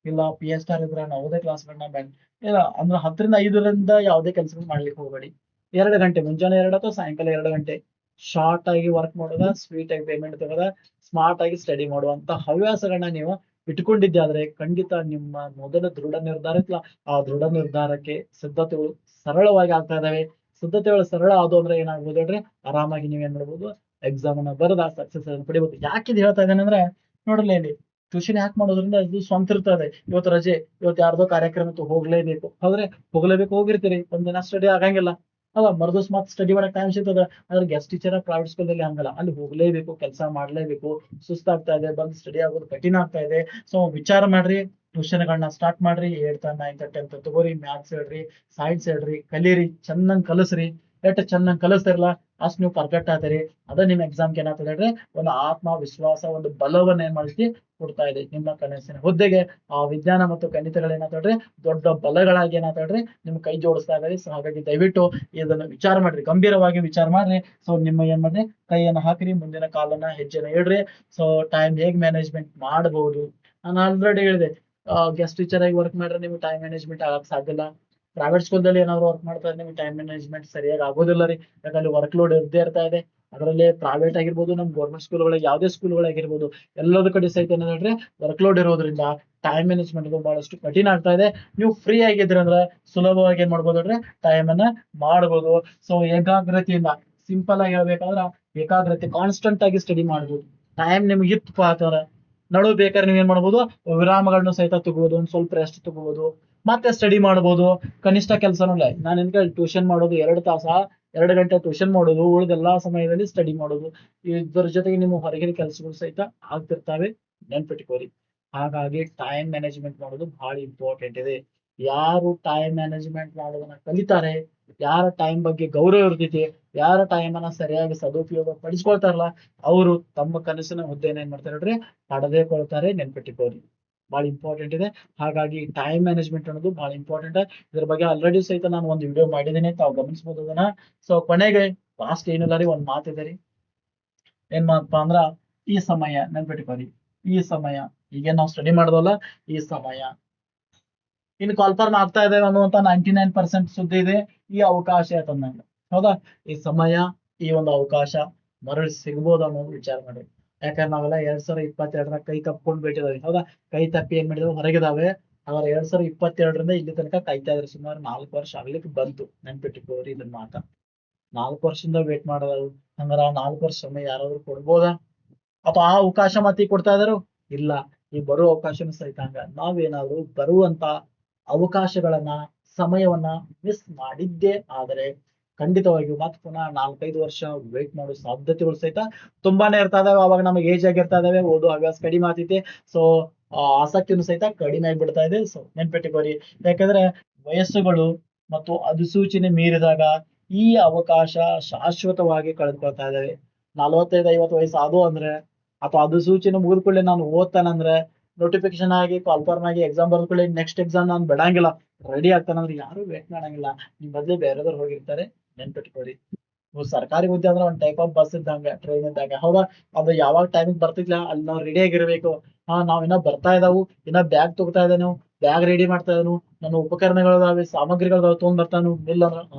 ಇಲ್ಲ PSR ಇದ್ರ ಯಾವುದೇ ಕ್ಲಾಸ್ಗಳನ್ನ ಇಲ್ಲ ಅಂದ್ರೆ 10ರಿಂದ 5 ಯಾವುದೇ ಕೆಲಸಗಳು ಮಾಡ್ಲಿಕ್ಕೆ ಹೋಗಬೇಡಿ. 2 ಗಂಟೆ ಮುಂಜಾನೆ 2 ಅಥವಾ ಸಾಯಂಕಾಲ 2 ಗಂಟೆ ಶಾರ್ಟ್ ಆಗಿ ವರ್ಕ್ ಮಾಡೋದ, ಸ್ವೀಟ್ ಆಗಿ ಪೇಮೆಂಟ್ ತಗೋದ, ಸ್ಮಾರ್ಟ್ ಆಗಿ ಸ್ಟಡಿ ಮಾಡುವಂತ ಹವ್ಯಾಸಗಳನ್ನ ನೀವು ಇಟ್ಕೊಂಡಿದ್ದೆ ಆದ್ರೆ ಖಂಡಿತ ನಿಮ್ಮ ಮೊದಲ ದೃಢ ನಿರ್ಧಾರ ಇತ್ತಲ್ಲ, ಆ ದೃಢ ನಿರ್ಧಾರಕ್ಕೆ ಸಿದ್ಧತೆಗಳು ಸರಳವಾಗಿ ಆಗ್ತಾ ಇದಾವೆ. ಸಿದ್ಧತೆಗಳು ಸರಳ ಆದವು ಅಂದ್ರೆ ಏನಾಗ್ಬೋದು ಹೇಳ್ರಿ, ಆರಾಮಾಗಿ ನೀವೇನ್ ಮಾಡ್ಬೋದು, ಎಕ್ಸಾಮ್ ಅನ್ನ ಬರೆದ ಸಕ್ಸಸ್ ಅನ್ನು ಪಡಿಬಹುದು. ಯಾಕೆ ಇದು ಹೇಳ್ತಾ ಇದ್ದೇನೆ ಅಂದ್ರೆ ನೋಡ್ರಿ, ಇಲ್ಲಿ ಟ್ಯೂಷನ್ ಯಾಕೆ ಮಾಡೋದ್ರಿಂದ ಇದು ಸ್ವಂತ ಇರ್ತದೆ. ಇವತ್ತು ರಜೆ, ಇವತ್ತು ಯಾರ್ದೋ ಕಾರ್ಯಕ್ರಮಕ್ಕೆ ಹೋಗ್ಲೇಬೇಕು, ಹೌದ್ರೆ ಹೋಗ್ಲೇಬೇಕು, ಹೋಗಿರ್ತೀರಿ, ಒಂದಿನ ಸ್ಟಡಿ ಆಗಂಗಿಲ್ಲ. ಅಲ್ಲ ಮರ್ದೋಸ್ ಮಾತ್ ಸ್ಟಡಿ ಮಾಡಕ್ ಟೈಮ್ ಸಿಗ್ತದ. ಆದ್ರೆ ಗೆಸ್ಟ್ ಟೀಚರ್ ಪ್ರೈವೇಟ್ ಸ್ಕೂಲಲ್ಲಿ ಹಂಗಲ್ಲ, ಅಲ್ಲಿ ಹೋಗ್ಲೇಬೇಕು, ಕೆಲಸ ಮಾಡ್ಲೇಬೇಕು. ಸುಸ್ತಾಗ್ತಾ ಇದೆ, ಬಂದು ಸ್ಟಡಿ ಆಗೋದು ಕಠಿಣ ಆಗ್ತಾ ಇದೆ. ಸೊ ವಿಚಾರ ಮಾಡ್ರಿ, ಟ್ಯೂಷನ್ಗಳನ್ನ ಸ್ಟಾರ್ಟ್ ಮಾಡ್ರಿ. 8th 9th 10th ತಗೋರಿ, ಮ್ಯಾಥ್ಸ್ ಹೇಳ್ರಿ, ಸೈನ್ಸ್ ಹೇಳ್ರಿ, ಕಲೀರಿ, ಚೆನ್ನಾಗ್ ಕಲಸ್ರಿ. ಎಷ್ಟು ಚೆನ್ನಾಗ್ ಕಲಿಸ್ತಿರಲ್ಲ ಅಷ್ಟು ನೀವು ಪರ್ಫೆಕ್ಟ್ ಆಗ್ತೀರಿ. ಅದ ನಿಮ್ ಎಕ್ಸಾಮ್ಗೆ ಏನಾಗ್ತದೆ ಹೇಳ್ರಿ, ಒಂದು ಆತ್ಮವಿಶ್ವಾಸ, ಒಂದು ಬಲವನ್ನ ಏನ್ ಮಾಡ್ತಿ ಕೊಡ್ತಾ ಇದೆ. ನಿಮ್ಮ ಕನಸಿನ ಹುದ್ದೆಗೆ ಆ ವಿಜ್ಞಾನ ಮತ್ತು ಗಣಿತಗಳು ಏನಾಗ್ತಡ್ರಿ, ದೊಡ್ಡ ಬಲಗಳಾಗಿ ಏನಾಗ್ತಡ್ರಿ ನಿಮ್ ಕೈ ಜೋಡಿಸ್ತಾ ಇದಾವೆ. ಸೊ ಹಾಗಾಗಿ ದಯವಿಟ್ಟು ಇದನ್ನ ವಿಚಾರ ಮಾಡ್ರಿ, ಗಂಭೀರವಾಗಿ ವಿಚಾರ ಮಾಡ್ರಿ. ಸೊ ನಿಮ್ಮ ಏನ್ ಮಾಡ್ರಿ, ಕೈಯನ್ನ ಹಾಕ್ರಿ, ಮುಂದಿನ ಕಾಲನ್ನ ಹೆಜ್ಜೆನ ಇಡ್ರಿ. ಸೊ ಟೈಮ್ ಹೇಗ್ ಮ್ಯಾನೇಜ್ಮೆಂಟ್ ಮಾಡಬಹುದು ನಾನು ಆಲ್ರೆಡಿ ಹೇಳಿದೆ. ಗೆಸ್ಟ್ ಟೀಚರ್ ಆಗಿ ವರ್ಕ್ ಮಾಡ್ರೆ ನಿಮ್ಗೆ ಟೈಮ್ ಮ್ಯಾನೇಜ್ಮೆಂಟ್ ಆಗಕ್ ಸಾಧ್ಯ ಇಲ್ಲ. ಪ್ರೈವೇಟ್ ಸ್ಕೂಲ್ದಲ್ಲಿ ಏನಾದ್ರು ವರ್ಕ್ ಮಾಡ್ತಾರೆ ನಿಮ್ಗೆ ಟೈಮ್ ಮ್ಯಾನೇಜ್ಮೆಂಟ್ ಸರಿಯಾಗಿ ಆಗೋದಿಲ್ಲ ರೀ. ಯಾಕಂದ್ರೆ ವರ್ಕ್ ಲೋಡ್ ಇದ್ದೇ ಇರ್ತಾ ಇದೆ. ಅದರಲ್ಲಿ ಪ್ರೈವೇಟ್ ಆಗಿರ್ಬೋದು, ನಮ್ ಗೌರ್ಮೆಂಟ್ ಸ್ಕೂಲ್ಗಳಿಗೆ, ಯಾವುದೇ ಸ್ಕೂಲ್ಗಳಾಗಿರ್ಬೋದು, ಎಲ್ಲದ ಕಡೆ ಸಹಿತ ಏನಂದ್ರೆ ವರ್ಕ್ ಲೋಡ್ ಇರೋದ್ರಿಂದ ಟೈಮ್ ಮ್ಯಾನೇಜ್ಮೆಂಟ್ ಬಹಳಷ್ಟು ಕಠಿಣ ಆಗ್ತಾ ಇದೆ. ನೀವು ಫ್ರೀ ಆಗಿದ್ರಿ ಅಂದ್ರೆ ಸುಲಭವಾಗಿ ಏನ್ ಮಾಡ್ಬೋದು ಅಂದ್ರೆ ಟೈಮ್ ಅನ್ನ ಮಾಡ್ಬೋದು. ಸೊ ಏಕಾಗ್ರತೆಯಿಂದ, ಸಿಂಪಲ್ ಆಗಿ ಹೇಳ್ಬೇಕಾದ್ರ ಏಕಾಗ್ರತೆ, ಕಾನ್ಸ್ಟೆಂಟ್ ಆಗಿ ಸ್ಟಡಿ ಮಾಡ್ಬೋದು. ಟೈಮ್ ನಿಮ್ಗೆ ಇತ್ತು ಆತರ ನಡು ಬೇಕಾದ್ರೆ ನೀವ್ ಏನ್ ಮಾಡ್ಬೋದು, ವಿರಾಮಗಳನ್ನು ಸಹಿತ ತಗೋಬಹುದು, ಒಂದ್ ಸ್ವಲ್ಪ ರೆಸ್ಟ್ ತಗೋಬಹುದು, ಮತ್ತೆ ಸ್ಟಡಿ ಮಾಡ್ಬೋದು. ಕನಿಷ್ಠ ಕೆಲಸನೂ ಇಲ್ಲ. ನಾನು ನಿನ್ಗೆ ಟ್ಯೂಷನ್ ಮಾಡೋದು 2 ತಾಸ, 2 ಗಂಟೆ ಟ್ಯೂಷನ್ ಮಾಡೋದು, ಉಳಿದೆಲ್ಲಾ ಸಮಯದಲ್ಲಿ ಸ್ಟಡಿ ಮಾಡೋದು. ಇದ್ರ ಜೊತೆಗೆ ನಿಮ್ಮ ಹೊರಗಿನ ಕೆಲಸಗಳು ಸಹಿತ ಆಗ್ತಿರ್ತಾವೆ, ನೆನ್ಪಿಟ್ಕೋರಿ. ಹಾಗಾಗಿ ಟೈಮ್ ಮ್ಯಾನೇಜ್ಮೆಂಟ್ ಮಾಡೋದು ಬಹಳ ಇಂಪಾರ್ಟೆಂಟ್ ಇದೆ. ಯಾರು ಟೈಮ್ ಮ್ಯಾನೇಜ್ಮೆಂಟ್ ಮಾಡೋದನ್ನ ಕಲಿತಾರೆ, ಯಾರ ಟೈಮ್ ಬಗ್ಗೆ ಗೌರವ ಇರ್ತೈತಿ, ಯಾರ ಟೈಮ್ ಅನ್ನ ಸರಿಯಾಗಿ ಸದುಪಯೋಗ ಪಡಿಸ್ಕೊಳ್ತಾರಲ್ಲ, ಅವರು ತಮ್ಮ ಕನಸಿನ ಹುದ್ದೆನ ಏನ್ ಮಾಡ್ತಾರೆ ನೋಡ್ರಿ, ಪಡೆದುಕೊಳ್ತಾರೆ, ನೆನ್ಪಿಟ್ಕೋರಿ. ಬಹಳ ಇಂಪಾರ್ಟೆಂಟ್ ಇದೆ. ಹಾಗಾಗಿ ಟೈಮ್ ಮ್ಯಾನೇಜ್ಮೆಂಟ್ ಅನ್ನೋದು ಬಹಳ ಇಂಪಾರ್ಟೆಂಟ್. ಇದ್ರ ಬಗ್ಗೆ ಆಲ್ರೆಡಿ ಸಹಿತ ನಾನು ಒಂದು ವಿಡಿಯೋ ಮಾಡಿದ್ದೀನಿ, ತಾವು ಗಮನಿಸಬಹುದು ಅದನ್ನ. ಸೊ ಕೊನೆಗೆ ಲಾಸ್ಟ್ ಏನಿಲ್ಲ ರೀ, ಒಂದ್ ಮಾತಿದೆ ರೀ. ಏನ್ ಮಾತಪ್ಪ ಅಂದ್ರ, ಈ ಸಮಯ ನೆನ್ಪಿಟ್ಕೋರಿ. ಈ ಸಮಯ, ಈಗ ನಾವು ಸ್ಟಡಿ ಮಾಡೋದಲ್ಲ, ಈ ಸಮಯ ಇನ್ನು ಕಾಲ್ಫಾರ್ಮ್ ಆಗ್ತಾ ಇದೆ ಅನ್ನುವಂತ 99% ಸುದ್ದಿ ಇದೆ. ಈ ಅವಕಾಶ ತಂದಂಗ, ಹೌದಾ? ಈ ಸಮಯ, ಈ ಒಂದು ಅವಕಾಶ ಮರಳಿ ಸಿಗ್ಬೋದು ಅನ್ನೋದು ವಿಚಾರ ಮಾಡಿ. ಯಾಕಂದ್ರೆ ನಾವೆಲ್ಲ 2022ರ ಕೈ ತಪ್ಕೊಂಡ್ ಬಿಟ್ಟಿದಾವೆ, ಹೌದಾ? ಕೈ ತಪ್ಪಿ ಏನ್ ಮಾಡಿದಾವೆ, ಹೊರಗಿದಾವೆ. ಆದ್ರೆ 2022ರಿಂದ ಇಲ್ಲಿ ತನಕ ಕಾಯ್ತಾ ಇದ್ರೆ ಸುಮಾರು 4 ವರ್ಷ ಆಗ್ಲಿಕ್ಕೆ ಬಂತು. ನೆನ್ಪಿಟ್ಟುಕೋರಿ ಇದನ್ನ ಮಾತ. 4 ವರ್ಷದಿಂದ ವೇಟ್ ಮಾಡೋದು. ಹಂಗಾರ 4 ವರ್ಷ ಸಮಯ ಯಾರಾದ್ರೂ ಕೊಡ್ಬೋದಾ? ಅಥವಾ ಆ ಅವಕಾಶ ಮತ್ತೆ ಕೊಡ್ತಾ ಇದಾರು? ಇಲ್ಲ. ಈ ಬರುವ ಅವಕಾಶನೂ ಸಹಿತ ಹಂಗ. ನಾವೇನಾದ್ರು ಬರುವಂತ ಅವಕಾಶಗಳನ್ನ, ಸಮಯವನ್ನ ಮಿಸ್ ಮಾಡಿದ್ದೇ ಆದರೆ ಖಂಡಿತವಾಗಿಯೂ ಮತ್ತೆ ಪುನಃ 4-5 ವರ್ಷ ವೇಟ್ ಮಾಡೋ ಸಾಧ್ಯತೆಗಳು ಸಹಿತ ತುಂಬಾನೇ ಇರ್ತಾ ಇದಾವೆ. ಅವಾಗ ನಮಗೆ ಏಜ್ ಆಗಿರ್ತಾ ಇದಾವೆ, ಓದೋ ಹವ್ಯಾಸ ಕಡಿಮೆ ಆಗ್ತೈತಿ. ಸೊ ಆಸಕ್ತಿನೂ ಸಹಿತ ಕಡಿಮೆ ಆಗ್ಬಿಡ್ತಾ ಇದೆ. ಸೊ ನೆನ್ಪಿಟ್ಟುಕೋರಿ. ಯಾಕಂದ್ರೆ ವಯಸ್ಸುಗಳು ಮತ್ತು ಅಧಿಸೂಚನೆ ಮೀರಿದಾಗ ಈ ಅವಕಾಶ ಶಾಶ್ವತವಾಗಿ ಕಳೆದುಕೊಳ್ತಾ ಇದಾವೆ. 45-50 ವಯಸ್ಸು ಆದವು ಅಂದ್ರೆ, ಅಥವಾ ಅಧಿಸೂಚನೆ ಮುಗಿದ್ಕೊಳ್ಳಿ ನಾನು ಓದ್ತಾನಂದ್ರೆ, ನೋಟಿಫಿಕೇಶನ್ ಆಗಿ ಕಾಲ್ಫಾರ್ಮ್ ಆಗಿ ಎಕ್ಸಾಮ್ ಬರ್ಕೊಳ್ಳಿ, ನೆಕ್ಸ್ಟ್ ಎಕ್ಸಾಮ್ ನಾನು ಬಿಡಂಗಿಲ್ಲ, ರೆಡಿ ಆಗ್ತಾನಂದ್ರೆ ಯಾರು ವೇಟ್ ಮಾಡಂಗಿಲ್ಲ. ನಿಮ್ ಬದ್ಲಿ ಬೇರೆದವ್ರು ಹೋಗಿರ್ತಾರೆ, ನೆನ್ಪಿಟ್ಕೊಳ್ಳಿ. ಸರ್ಕಾರಿ ಹುದ್ದೆ ಅಂದ್ರೆ ಒಂದ್ ಟೈಪ್ ಆಫ್ ಬಸ್ ಇದ್ದಂಗ, ಟ್ರೈನ್ ಇದ್ದಂಗ, ಹೌದಾ? ಅದು ಯಾವಾಗ ಟೈಮಿಗೆ ಬರ್ತಿದ್ಲ ಅಲ್ಲಿ ನಾವು ರೆಡಿ ಆಗಿರ್ಬೇಕು. ನಾವ್ ಇನ್ನ ಬರ್ತಾ ಇದಾವು, ಇನ್ನ ಬ್ಯಾಗ್ ತಗೋತಾ ಇದ್ದಾನು, ಬ್ಯಾಗ್ ರೆಡಿ ಮಾಡ್ತಾ ಇದ್ದಾನು, ನನ್ನ ಉಪಕರಣಗಳಿದಾವೆ, ಸಾಮಗ್ರಿಗಳಿದಾವೆ, ತಗೊಂಡ್ ಬರ್ತಾನು. ಇಲ್ಲ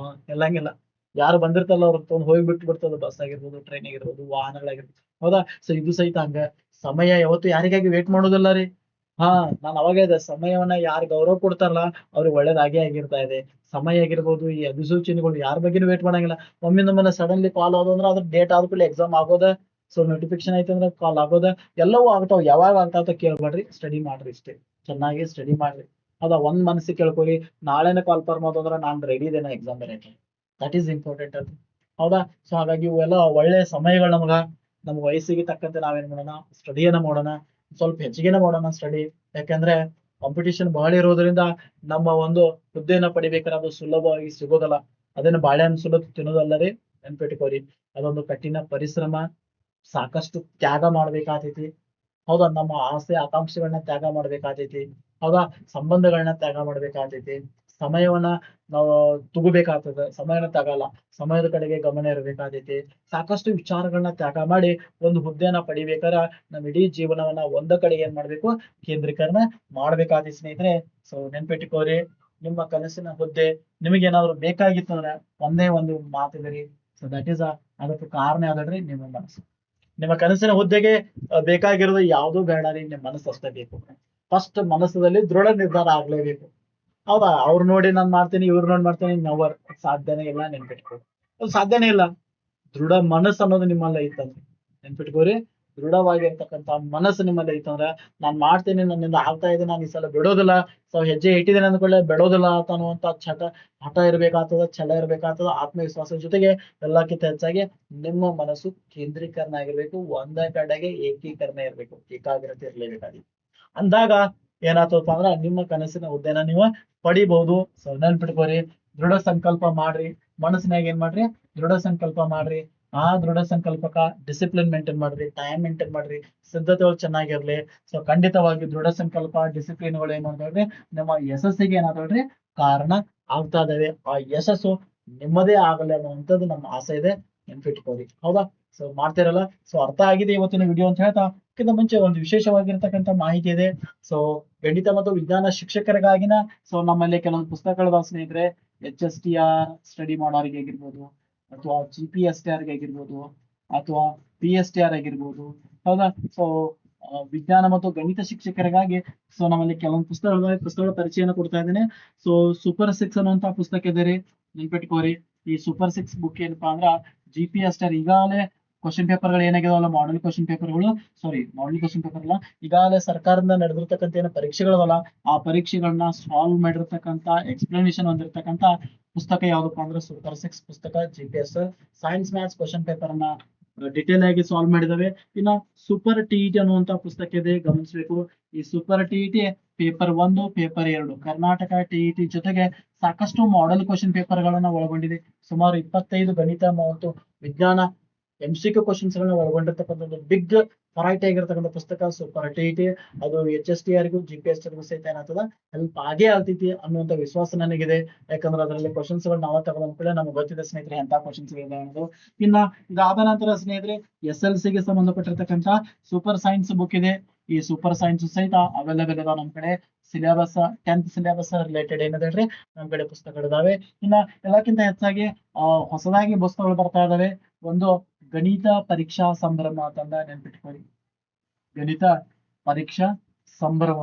ಎಲ್ಲಂಗಿಲ್ಲ. ಯಾರು ಬಂದಿರ್ತಲ್ಲ ಅವ್ರು ತಗೊಂಡ್ ಹೋಗಿ ಬಿಟ್ಟು ಬಿಡ್ತದ. ಬಸ್ ಆಗಿರ್ಬೋದು, ಟ್ರೈನ್ ಆಗಿರ್ಬೋದು, ವಾಹನಗಳಾಗಿರ್ಬೋದು, ಹೌದಾ? ಸೊ ಇದು ಸಹಿತ ಹಂಗ. ಸಮಯ ಯಾವತ್ತು ಯಾರಿಗಾಗಿ ವೇಟ್ ಮಾಡೋದಿಲ್ಲ ರೀ. ನಾನು ಅವಾಗ ಹೇಳಿದೆ, ಸಮಯವನ್ನ ಯಾರು ಗೌರವ ಕೊಡ್ತಾರಲ್ಲ ಅವ್ರಿಗೆ ಒಳ್ಳೇದಾಗೇ ಆಗಿರ್ತಾ ಇದೆ. ಸಮಯ ಆಗಿರ್ಬೋದು, ಈ ಅಧಿಸೂಚನೆಗಳು ಯಾರ ಬಗ್ಗೆನೂ ವೇಟ್ ಮಾಡಂಗಿಲ್ಲ. ಒಮ್ಮೆ ನಮ್ಮನ್ನ ಸಡನ್ಲಿ ಕಾಲ್ ಆದೋ ಅಂದ್ರೆ ಅದ್ರ ಡೇಟ್ ಆದ್ಮೇಲೆ ಎಕ್ಸಾಮ್ ಆಗೋದ. ಸೊ ನೋಟಿಫಿಕೇಶನ್ ಐತೆ ಅಂದ್ರೆ ಕಾಲ್ ಆಗೋದ ಎಲ್ಲವೂ ಆಗ್ತಾವ. ಯಾವಾಗ ಆಗ್ತಾವ ಕೇಳ್ಬೇಡ್ರಿ, ಸ್ಟಡಿ ಮಾಡ್ರಿ ಇಷ್ಟೇ, ಚೆನ್ನಾಗಿ ಸ್ಟಡಿ ಮಾಡ್ರಿ. ಹೌದಾ, ಒಂದ್ ಮನಸ್ಸಿಗೆ ಕೇಳ್ಕೊರಿ, ನಾಳೆನೆ ಕಾಲ್ ಫಾರ್ಮ್ ಅಂದ್ರೆ ನಾನು ರೆಡಿ ಇದೇನ ಎಕ್ಸಾಮ್ ಬರೆಯಕ್ಕೆ. ದಟ್ ಈಸ್ ಇಂಪಾರ್ಟೆಂಟ್ ಅದು. ಹೌದಾ, ಸೊ ಹಾಗಾಗಿ ಇವೆಲ್ಲ ಒಳ್ಳೆ ಸಮಯಗಳು ನಮ್ಗೆ ವಯಸ್ಸಿಗೆ ತಕ್ಕಂತೆ ನಾವೇನ್ ಮಾಡೋಣ, ಸ್ಟಡಿಯನ್ನ ಮಾಡೋಣ, ಸ್ವಲ್ಪ ಹೆಚ್ಚಿಗೆನ ಮಾಡೋಣ ಸ್ಟಡಿ. ಯಾಕಂದ್ರೆ ಕಾಂಪಿಟೇಷನ್ ಬಹಳ ಇರೋದ್ರಿಂದ ನಮ್ಮ ಒಂದು ಹುದ್ದೆಯನ್ನ ಪಡಿಬೇಕಾದ್ರೆ ಅದು ಸುಲಭವಾಗಿ ಸಿಗೋದಲ್ಲ. ಅದನ್ನ ಬಾಳೆಹಣ್ಣು ಸುಲಭ ತಿನ್ನೋದಲ್ಲದೆ ನೆನ್ಪಿಟ್ಕೋರಿ, ಅದೊಂದು ಕಠಿಣ ಪರಿಶ್ರಮ, ಸಾಕಷ್ಟು ತ್ಯಾಗ ಮಾಡ್ಬೇಕಾಗ್ತೈತಿ. ಹೌದಾ, ನಮ್ಮ ಆಸೆ ಆಕಾಂಕ್ಷೆಗಳನ್ನ ತ್ಯಾಗ ಮಾಡ್ಬೇಕಾಗ್ತೈತಿ. ಹೌದಾ, ಸಂಬಂಧಗಳನ್ನ ತ್ಯಾಗ ಮಾಡ್ಬೇಕಾಗ್ತೈತಿ. ಸಮಯವನ್ನ ನಾವು ತಗೋಬೇಕಾಗ್ತದೆ, ಸಮಯನ ತಗಲ್ಲ, ಸಮಯದ ಕಡೆಗೆ ಗಮನ ಇರಬೇಕಾಗ್ತೈತಿ. ಸಾಕಷ್ಟು ವಿಚಾರಗಳನ್ನ ತ್ಯಾಗ ಮಾಡಿ ಒಂದು ಹುದ್ದೆಯನ್ನ ಪಡಿಬೇಕಾದ್ರೆ ನಮ್ಮ ಇಡೀ ಜೀವನವನ್ನ ಒಂದ ಕಡೆಗೆ ಏನ್ ಮಾಡ್ಬೇಕು, ಕೇಂದ್ರೀಕರಣ ಮಾಡ್ಬೇಕಾಗ್ತೈತಿ ಸ್ನೇಹಿತರೆ. ಸೊ ನೆನ್ಪಿಟ್ಕೋರಿ, ನಿಮ್ಮ ಕನಸಿನ ಹುದ್ದೆ ನಿಮಗೇನಾದ್ರು ಬೇಕಾಗಿತ್ತಂದ್ರೆ ಒಂದೇ ಒಂದು ಮಾತಿದ್ರಿ. ಸೊ ದಟ್ ಈಸ್ ಅದಕ್ಕೆ ಕಾರಣ ಯಾವ್ದಾದ್ರಿ, ನಿಮ್ಮ ಮನಸ್ಸು. ನಿಮ್ಮ ಕನಸಿನ ಹುದ್ದೆಗೆ ಬೇಕಾಗಿರೋದು ಯಾವ್ದು ಬೇಡ ರೀ, ನಿಮ್ಮ ಮನಸ್ಸು ಅಷ್ಟೇ ಬೇಕು. ಫಸ್ಟ್ ಮನಸ್ಸಲ್ಲಿ ದೃಢ ನಿರ್ಧಾರ ಆಗ್ಲೇಬೇಕು. ಹೌದಾ, ಅವ್ರು ನೋಡಿ ನಾನ್ ಮಾಡ್ತೀನಿ, ಇವ್ರು ನೋಡಿ ಮಾಡ್ತೀನಿ, ನವರ್ ಸಾಧ್ಯನೇ ಇಲ್ಲ. ನೆನ್ಪಿಟ್ಕೊ, ಅದು ಸಾಧ್ಯನೇ ಇಲ್ಲ. ದೃಢ ಮನಸ್ಸು ಅನ್ನೋದು ನಿಮ್ಮಲ್ಲಿ ಐತಂದ್ರೆ ನೆನ್ಪಿಟ್ಕೋರಿ, ದೃಢವಾಗಿರ್ತಕ್ಕಂಥ ಮನಸ್ಸು ನಿಮ್ಮಲ್ಲಿ ಐತಂದ್ರೆ ನಾನ್ ಮಾಡ್ತೀನಿ, ನನ್ನಿಂದ ಆಗ್ತಾ ಇದೆ, ನಾನು ಈ ಸಲ ಬಿಡೋದಿಲ್ಲ, ಸೊ ಹೆಜ್ಜೆ ಇಟ್ಟಿದ್ದೇನೆ ಅಂದ್ಕೊಳ್ಳೆ ಬಿಡೋದಿಲ್ಲ ಅನ್ನುವಂತ ಹಠ ಇರ್ಬೇಕಾಗ್ತದ, ಛಲ ಇರ್ಬೇಕಾಗ್ತದ, ಆತ್ಮವಿಶ್ವಾಸದ ಜೊತೆಗೆ ಎಲ್ಲಕ್ಕಿಂತ ಹೆಚ್ಚಾಗಿ ನಿಮ್ಮ ಮನಸ್ಸು ಕೇಂದ್ರೀಕರಣ ಆಗಿರ್ಬೇಕು, ಒಂದೇ ಕಡೆಗೆ ಏಕೀಕರಣ ಇರ್ಬೇಕು, ಏಕಾಗ್ರತೆ ಇರ್ಲೇಬೇಕಾಗಿ. ಅಂದಾಗ ಏನಾಗ್ತದಪ್ಪ ಅಂದ್ರ ನಿಮ್ಮ ಕನಸಿನ ಹುದ್ದೆನ ನೀವು ಪಡಿಬಹುದು. ಸೊ ನೆನ್ಪಿಟ್ಕೋರಿ, ದೃಢ ಸಂಕಲ್ಪ ಮಾಡ್ರಿ, ಮನಸ್ಸಿನಾಗ ಏನ್ ಮಾಡ್ರಿ, ದೃಢ ಸಂಕಲ್ಪ ಮಾಡ್ರಿ. ಆ ದೃಢ ಸಂಕಲ್ಪಕ ಡಿಸಿಪ್ಲಿನ್ ಮೇಂಟೈನ್ ಮಾಡ್ರಿ, ಟೈಮ್ ಮೇಂಟೈನ್ ಮಾಡ್ರಿ, ಸಿದ್ಧತೆಗಳು ಚೆನ್ನಾಗಿರ್ಲಿ. ಸೊ ಖಂಡಿತವಾಗಿ ದೃಢ ಸಂಕಲ್ಪ, ಡಿಸಿಪ್ಲಿನ್ಗಳು ಏನ್ ಮಾಡ್ತಾವ್ರಿ, ನಮ್ಮ ಯಶಸ್ಸಿಗೆ ಏನಾದವ್ರಿ ಕಾರಣ ಆಗ್ತಾ ಇದಾವೆ. ಆ ಯಶಸ್ಸು ನಿಮ್ಮದೇ ಆಗಲಿ ಅನ್ನುವಂಥದ್ದು ನಮ್ಮ ಆಸೆ ಇದೆ, ನೆನ್ಪಿಟ್ಕೋರಿ. ಹೌದಾ, ಸೊ ಮಾಡ್ತಿರಲ್ಲ. ಸೊ ಅರ್ಥ ಆಗಿದೆ ಇವತ್ತಿನ ವಿಡಿಯೋ ಅಂತ ಹೇಳ್ತಾ, ಅದಕ್ಕಿಂತ ಮುಂಚೆ ಒಂದು ವಿಶೇಷವಾಗಿರ್ತಕ್ಕಂಥ ಮಾಹಿತಿ ಇದೆ. ಸೊ ಗಣಿತ ಮತ್ತು ವಿಜ್ಞಾನ ಶಿಕ್ಷಕರಿಗಾಗಿನ ಸೊ ನಮ್ಮಲ್ಲಿ ಕೆಲವೊಂದು ಪುಸ್ತಕಗಳ ಸ್ನೇಹಿತರೆ, HSTR ಸ್ಟಡಿ ಮಾಡೋರಿಗೆ ಆಗಿರ್ಬೋದು, ಅಥವಾ GPSTR ಆಗಿರ್ಬೋದು, ಅಥವಾ PSTR ಆಗಿರ್ಬೋದು. ಹೌದಾ, ಸೊ ವಿಜ್ಞಾನ ಮತ್ತು ಗಣಿತ ಶಿಕ್ಷಕರಿಗಾಗಿ ಸೊ ನಮ್ಮಲ್ಲಿ ಕೆಲವೊಂದು ಪುಸ್ತಕಗಳ ಪರಿಚಯನ ಕೊಡ್ತಾ ಇದ್ದೇನೆ. ಸೊ ಸೂಪರ್ 6 ಅನ್ನುವಂತ ಪುಸ್ತಕ ಇದೆ ರೀ, ನೆನ್ಪಿಟ್ಕೋರಿ. ಈ ಸೂಪರ್ 6 ಬುಕ್ ಏನಪ್ಪಾ ಅಂದ್ರ GPSTR ಈಗಾಗಲೇ ಕ್ವಶನ್ ಪೇಪರ್ಗಳು ಏನಾಗಿದಾವಲ್ಲ, ಮಾಡಲ್ ಕ್ವಶನ್ ಪೇಪರ್ಗಳು, ಮಾಡಲ್ ಕ್ವಶನ್ ಪೇಪರ್ ಅಲ್ಲ, ಈಗಾಗಲೇ ಸರ್ಕಾರದಿಂದ ನಡೆದಿರ್ತಕ್ಕಂಥ ಏನು ಪರೀಕ್ಷೆಗಳಲ್ಲ, ಆ ಪರೀಕ್ಷೆಗಳನ್ನ ಸಾಲ್ವ್ ಮಾಡಿರ್ತಕ್ಕಂಥ ಎಕ್ಸ್ಪ್ಲನೇಷನ್ ಹೊಂದಿರತಕ್ಕಂಥ ಪುಸ್ತಕ ಯಾವ್ದಪ್ಪ ಅಂದ್ರೆ ಸೂಪರ್ 6 ಪುಸ್ತಕ. GPSR science maths question paper ಅನ್ನ ಡಿಟೇಲ್ ಆಗಿ ಸಾಲ್ವ್ ಮಾಡಿದಾವೆ. ಇನ್ನ ಸೂಪರ್ TET ಅನ್ನುವಂತ ಪುಸ್ತಕ ಇದೆ, ಗಮನಿಸಬೇಕು. ಈ super TET paper 1, paper 2 Karnataka TET ಜೊತೆಗೆ ಸಾಕಷ್ಟು ಮಾಡೆಲ್ ಕ್ವಶನ್ ಪೇಪರ್ ಗಳನ್ನ ಒಳಗೊಂಡಿದೆ. ಸುಮಾರು 25 ಗಣಿತ ಮತ್ತು ವಿಜ್ಞಾನ MCQ ಕ್ವಶನ್ಸ್ ಗಳನ್ನ ಒಳಗೊಂಡಿರ್ತಕ್ಕಂಥ ಬಿಗ್ ವೆರೈಟಿ ಆಗಿರ್ತಕ್ಕಂಥ ಪುಸ್ತಕ ಸೂಪರ್ TET. ಅದು HSTR ಗೂ GPSR ಗೂ ಸಹಿತ ಏನಾಗ್ತದ ಹೆಲ್ಪ್ ಆಗೇ ಆಗ್ತೈತಿ ಅನ್ನುವಂತ ವಿಶ್ವಾಸ ನನಗಿದೆ. ಯಾಕಂದ್ರೆ ಅದರಲ್ಲಿ ಕ್ವಶನ್ಸ್ ಗಳು ನಾವ ತಗೊಂಡ್ ಕೂಡ ನಮ್ಗೆ ಗೊತ್ತಿದೆ ಸ್ನೇಹಿತರೆ ಎಂತ ಕ್ವಶನ್ಸ್ ಇದೆ ಅನ್ನೋದು. ಇನ್ನ ಇದಾದ ನಂತರ ಸ್ನೇಹಿತರೆ SLC ಗೆ ಸಂಬಂಧಪಟ್ಟಿರ್ತಕ್ಕಂಥ ಸೂಪರ್ ಸೈನ್ಸ್ ಬುಕ್ ಇದೆ. ಈ ಸೂಪರ್ ಸೈನ್ಸ್ ಸಹಿತ ಅವೈಲೇಬಲ್ ಇದಾವ ನಮ್ ಕಡೆ. ಸಿಲೆಬಸ್ 10th ಸಿಲೆಬಸ್ ರಿಲೇಟೆಡ್ ಏನಿದೆ ನಮ್ ಕಡೆ ಪುಸ್ತಕಗಳಿದಾವೆ. ಇನ್ನ ಎಲ್ಲಕ್ಕಿಂತ ಹೆಚ್ಚಾಗಿ ಹೊಸದಾಗಿ ಪುಸ್ತಕಗಳು ಬರ್ತಾ ಇದಾವೆ. ಒಂದು ಗಣಿತ ಪರೀಕ್ಷಾ ಸಂಭ್ರಮ ಅಂತಂದ ನೆನ್ಪಿಟ್ಕೊಳ್ಳಿ, ಗಣಿತ ಪರೀಕ್ಷಾ ಸಂಭ್ರಮ.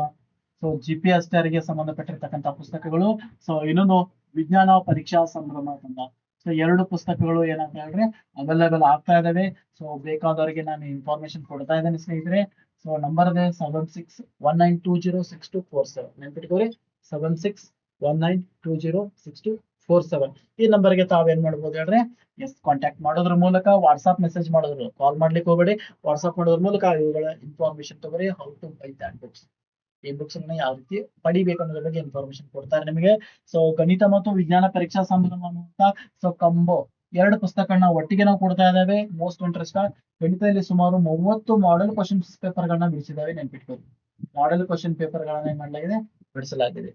ಸೊ GPSR ಗೆ ಸಂಬಂಧಪಟ್ಟಿರ್ತಕ್ಕಂಥ ಪುಸ್ತಕಗಳು. ಸೊ ಇನ್ನೊಂದು ವಿಜ್ಞಾನ ಪರೀಕ್ಷಾ ಸಂಭ್ರಮ ಅಂತಂದ. ಸೊ 2 ಪುಸ್ತಕಗಳು ಏನಂತ ಹೇಳ್ರಿ ಅವೈಲೇಬಲ್ ಆಗ್ತಾ ಇದಾವೆ. ಸೊ ಬೇಕಾದವರಿಗೆ ನಾನು ಇನ್ಫಾರ್ಮೇಶನ್ ಕೊಡ್ತಾ ಇದ್ದೇನೆ ಸ್ನೇಹಿತರೆ. ಸೊ ನಂಬರ್ ಇದೆ 7619206247. ನೆನ್ಪಿಟ್ಕೋರಿ, 7619206247. ಈ ನಂಬರ್ಗೆ ತಾವೇನ್ ಮಾಡ್ಬೋದು ಹೇಳ್ರಿ, ಕಾಂಟ್ಯಾಕ್ಟ್ ಮಾಡೋದ್ರ ಮೂಲಕ, ವಾಟ್ಸ್ಆಪ್ ಮೆಸೇಜ್ ಮಾಡೋದ್ರ, ಕಾಲ್ ಮಾಡ್ಲಿಕ್ಕೆ ಹೋಗಬೇಡಿ, ವಾಟ್ಸ್ಆಪ್ ಮಾಡೋದ್ರ ಮೂಲಕ ಇವುಗಳ ಇನ್ಫಾರ್ಮೇಶನ್ ತಗೋರಿ. How to buy that books, ಈ ಬುಕ್ಸ್ ಅನ್ನ ಯಾವ ರೀತಿ ಪಡಿಬೇಕು ಅನ್ನೋದ್ರ ಬಗ್ಗೆ ಇನ್ಫಾರ್ಮೇಶನ್ ಕೊಡ್ತಾರೆ ನಿಮಗೆ. ಸೊ ಗಣಿತ ಮತ್ತು ವಿಜ್ಞಾನ ಪರೀಕ್ಷಾ ಸಂಭ್ರಮ ಅಂತ ಸೊ ಕಂಬೋ 2 ಪುಸ್ತಕಗಳನ್ನ ಒಟ್ಟಿಗೆ ನಾವು ಕೊಡ್ತಾ ಇದ್ದೇವೆ. ಮೋಸ್ಟ್ ಇಂಟ್ರೆಸ್ಟ್ ಗಣಿತದಲ್ಲಿ ಸುಮಾರು 30 ಮಾಡೆಲ್ ಕ್ವಶನ್ ಪೇಪರ್ ಗಳನ್ನ ಬಿಡಿಸಿದಾವೆ. ನೆನ್ಪಿಟ್ಕೊಳ್ಳಿ, ಮಾಡೆಲ್ ಕ್ವಶನ್ ಪೇಪರ್ ಗಳನ್ನ ಏನ್ ಮಾಡಲಾಗಿದೆ, ಬಿಡಿಸಲಾಗಿದೆ.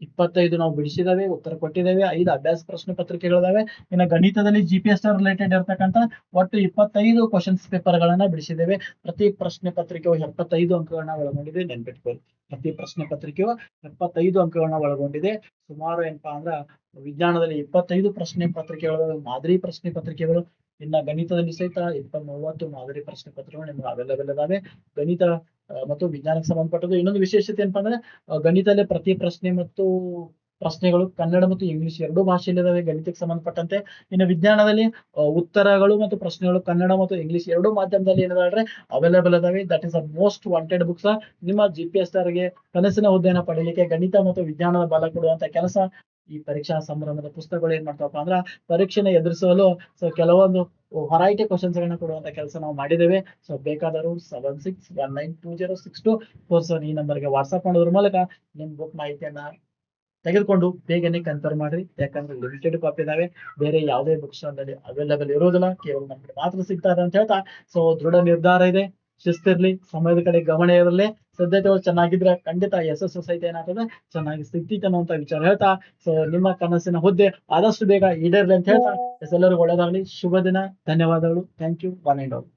25 ನಾವು ಬಿಡಿಸಿದಾವೆ, ಉತ್ತರ ಕೊಟ್ಟಿದ್ದೇವೆ. 5 ಅಭ್ಯಾಸ ಪ್ರಶ್ನೆ ಪತ್ರಿಕೆಗಳಿದಾವೆ. ಇನ್ನು ಗಣಿತದಲ್ಲಿ GPSR ರಿಲೇಟೆಡ್ ಇರ್ತಕ್ಕಂಥ ಒಟ್ಟು 25 ಕ್ವಶನ್ಸ್ ಪೇಪರ್ ಗಳನ್ನ ಬಿಡಿಸಿದ್ದೇವೆ. ಪ್ರತಿ ಪ್ರಶ್ನೆ ಪತ್ರಿಕೆಯು 75 ಅಂಕಗಳನ್ನ ಒಳಗೊಂಡಿದೆ. ನೆನ್ಪಿಟ್ಕೊಳ್ಳಿ, ಪ್ರತಿ ಪ್ರಶ್ನೆ ಪತ್ರಿಕೆಯು 75 ಅಂಕಗಳನ್ನ ಒಳಗೊಂಡಿದೆ. ಸುಮಾರು ಏನಪ್ಪಾ ಅಂದ್ರ ವಿಜ್ಞಾನದಲ್ಲಿ 25 ಪ್ರಶ್ನೆ ಪತ್ರಿಕೆಗಳು, ಮಾದರಿ ಪ್ರಶ್ನೆ ಪತ್ರಿಕೆಗಳು. ಇನ್ನ ಗಣಿತದಲ್ಲಿ ಸಹಿತ 30 ಮಾದರಿ ಪ್ರಶ್ನೆ ಪತ್ರಿಕೆಗಳು ನಿಮ್ಗೆ ಅವೈಲೇಬಲ್ ಇದಾವೆ. ಗಣಿತ ಮತ್ತು ವಿಜ್ಞಾನಕ್ಕೆ ಸಂಬಂಧಪಟ್ಟದ್ದು ಇನ್ನೊಂದು ವಿಶೇಷತೆ ಏನಪ್ಪಾ ಅಂದ್ರೆ ಗಣಿತದಲ್ಲಿ ಪ್ರತಿ ಪ್ರಶ್ನೆ ಮತ್ತು ಪ್ರಶ್ನೆಗಳು ಕನ್ನಡ ಮತ್ತು ಇಂಗ್ಲಿಷ್ ಎರಡೂ ಭಾಷೆಯಲ್ಲಿದ್ದಾವೆ ಗಣಿತಕ್ಕೆ ಸಂಬಂಧಪಟ್ಟಂತೆ. ಇನ್ನು ವಿಜ್ಞಾನದಲ್ಲಿ ಉತ್ತರಗಳು ಮತ್ತು ಪ್ರಶ್ನೆಗಳು ಕನ್ನಡ ಮತ್ತು ಇಂಗ್ಲಿಷ್ ಎರಡೂ ಮಾಧ್ಯಮದಲ್ಲಿ ಏನಿದಾವೆ ಅವೈಲೇಬಲ್ ಇದಾವೆ. That is the most wanted books. ನಿಮ್ಮ GPS ಗೆ ಕನಸಿನ ಹುದ್ದೆಯನ್ನು ಪಡೆಯಲಿಕ್ಕೆ ಗಣಿತ ಮತ್ತು ವಿಜ್ಞಾನದ ಬಲ ಕೊಡುವಂತ ಕೆಲಸ ಈ ಪರೀಕ್ಷಾ ಸಂಭ್ರಮದ ಪುಸ್ತಕಗಳು ಏನ್ ಮಾಡ್ತಾವಪ್ಪ ಅಂದ್ರ ಪರೀಕ್ಷೆನ ಎದುರಿಸಲು ಕೆಲವೊಂದು ವೆರೈಟಿ ಕ್ವಶನ್ಸ್ ಗಳನ್ನ ಕೊಡುವಂತ ಕೆಲಸ ನಾವು ಮಾಡಿದ್ದೇವೆ. ಸೊ ಬೇಕಾದರೂ 7619206247 ಈ ನಂಬರ್ಗೆ ವಾಟ್ಸ್ಆಪ್ ಮಾಡೋದ್ರ ಮೂಲಕ ನಿಮ್ ಬುಕ್ ಮಾಹಿತಿಯನ್ನ ತೆಗೆದುಕೊಂಡು ಬೇಗನೆ ಕನ್ಫರ್ಮ್ ಮಾಡ್ರಿ. ಯಾಕಂದ್ರೆ ಲಿಮಿಟೆಡ್ ಕಾಪಿ ಇದಾವೆ, ಬೇರೆ ಯಾವುದೇ ಬುಕ್ ಸ್ಟಾಲ್ ನಲ್ಲಿ ಅವೈಲೇಬಲ್ ಇರೋದಿಲ್ಲ, ಕೇವಲ ನಮ್ಗೆ ಮಾತ್ರ ಸಿಗ್ತಾ ಇದೆ ಅಂತ ಹೇಳ್ತಾ, ಸೊ ದೃಢ ನಿರ್ಧಾರ ಇದೆ, ಶಿಸ್ತಿರ್ಲಿ, ಸಮಯದ ಕಡೆ ಗಮನ ಇರಲಿ, ಸಿದ್ಧತೆಗಳು ಚೆನ್ನಾಗಿದ್ರೆ ಖಂಡಿತ ಯಶಸ್ಸು ಸಹಿತ ಏನಾಗ್ತದೆ ಚೆನ್ನಾಗಿ ಸಿಗ್ತೈತೆ ಅನ್ನುವಂತ ವಿಚಾರ ಹೇಳ್ತಾ, ಸೊ ನಿಮ್ಮ ಕನಸಿನ ಹುದ್ದೆ ಆದಷ್ಟು ಬೇಗ ಈಡೇರ್ಲಿ ಅಂತ ಹೇಳ್ತಾ ಎಲ್ಲರಿಗೂ ಒಳ್ಳೆಯದಾಗಲಿ. ಶುಭ ದಿನ. ಧನ್ಯವಾದಗಳು. Thank you. One and all.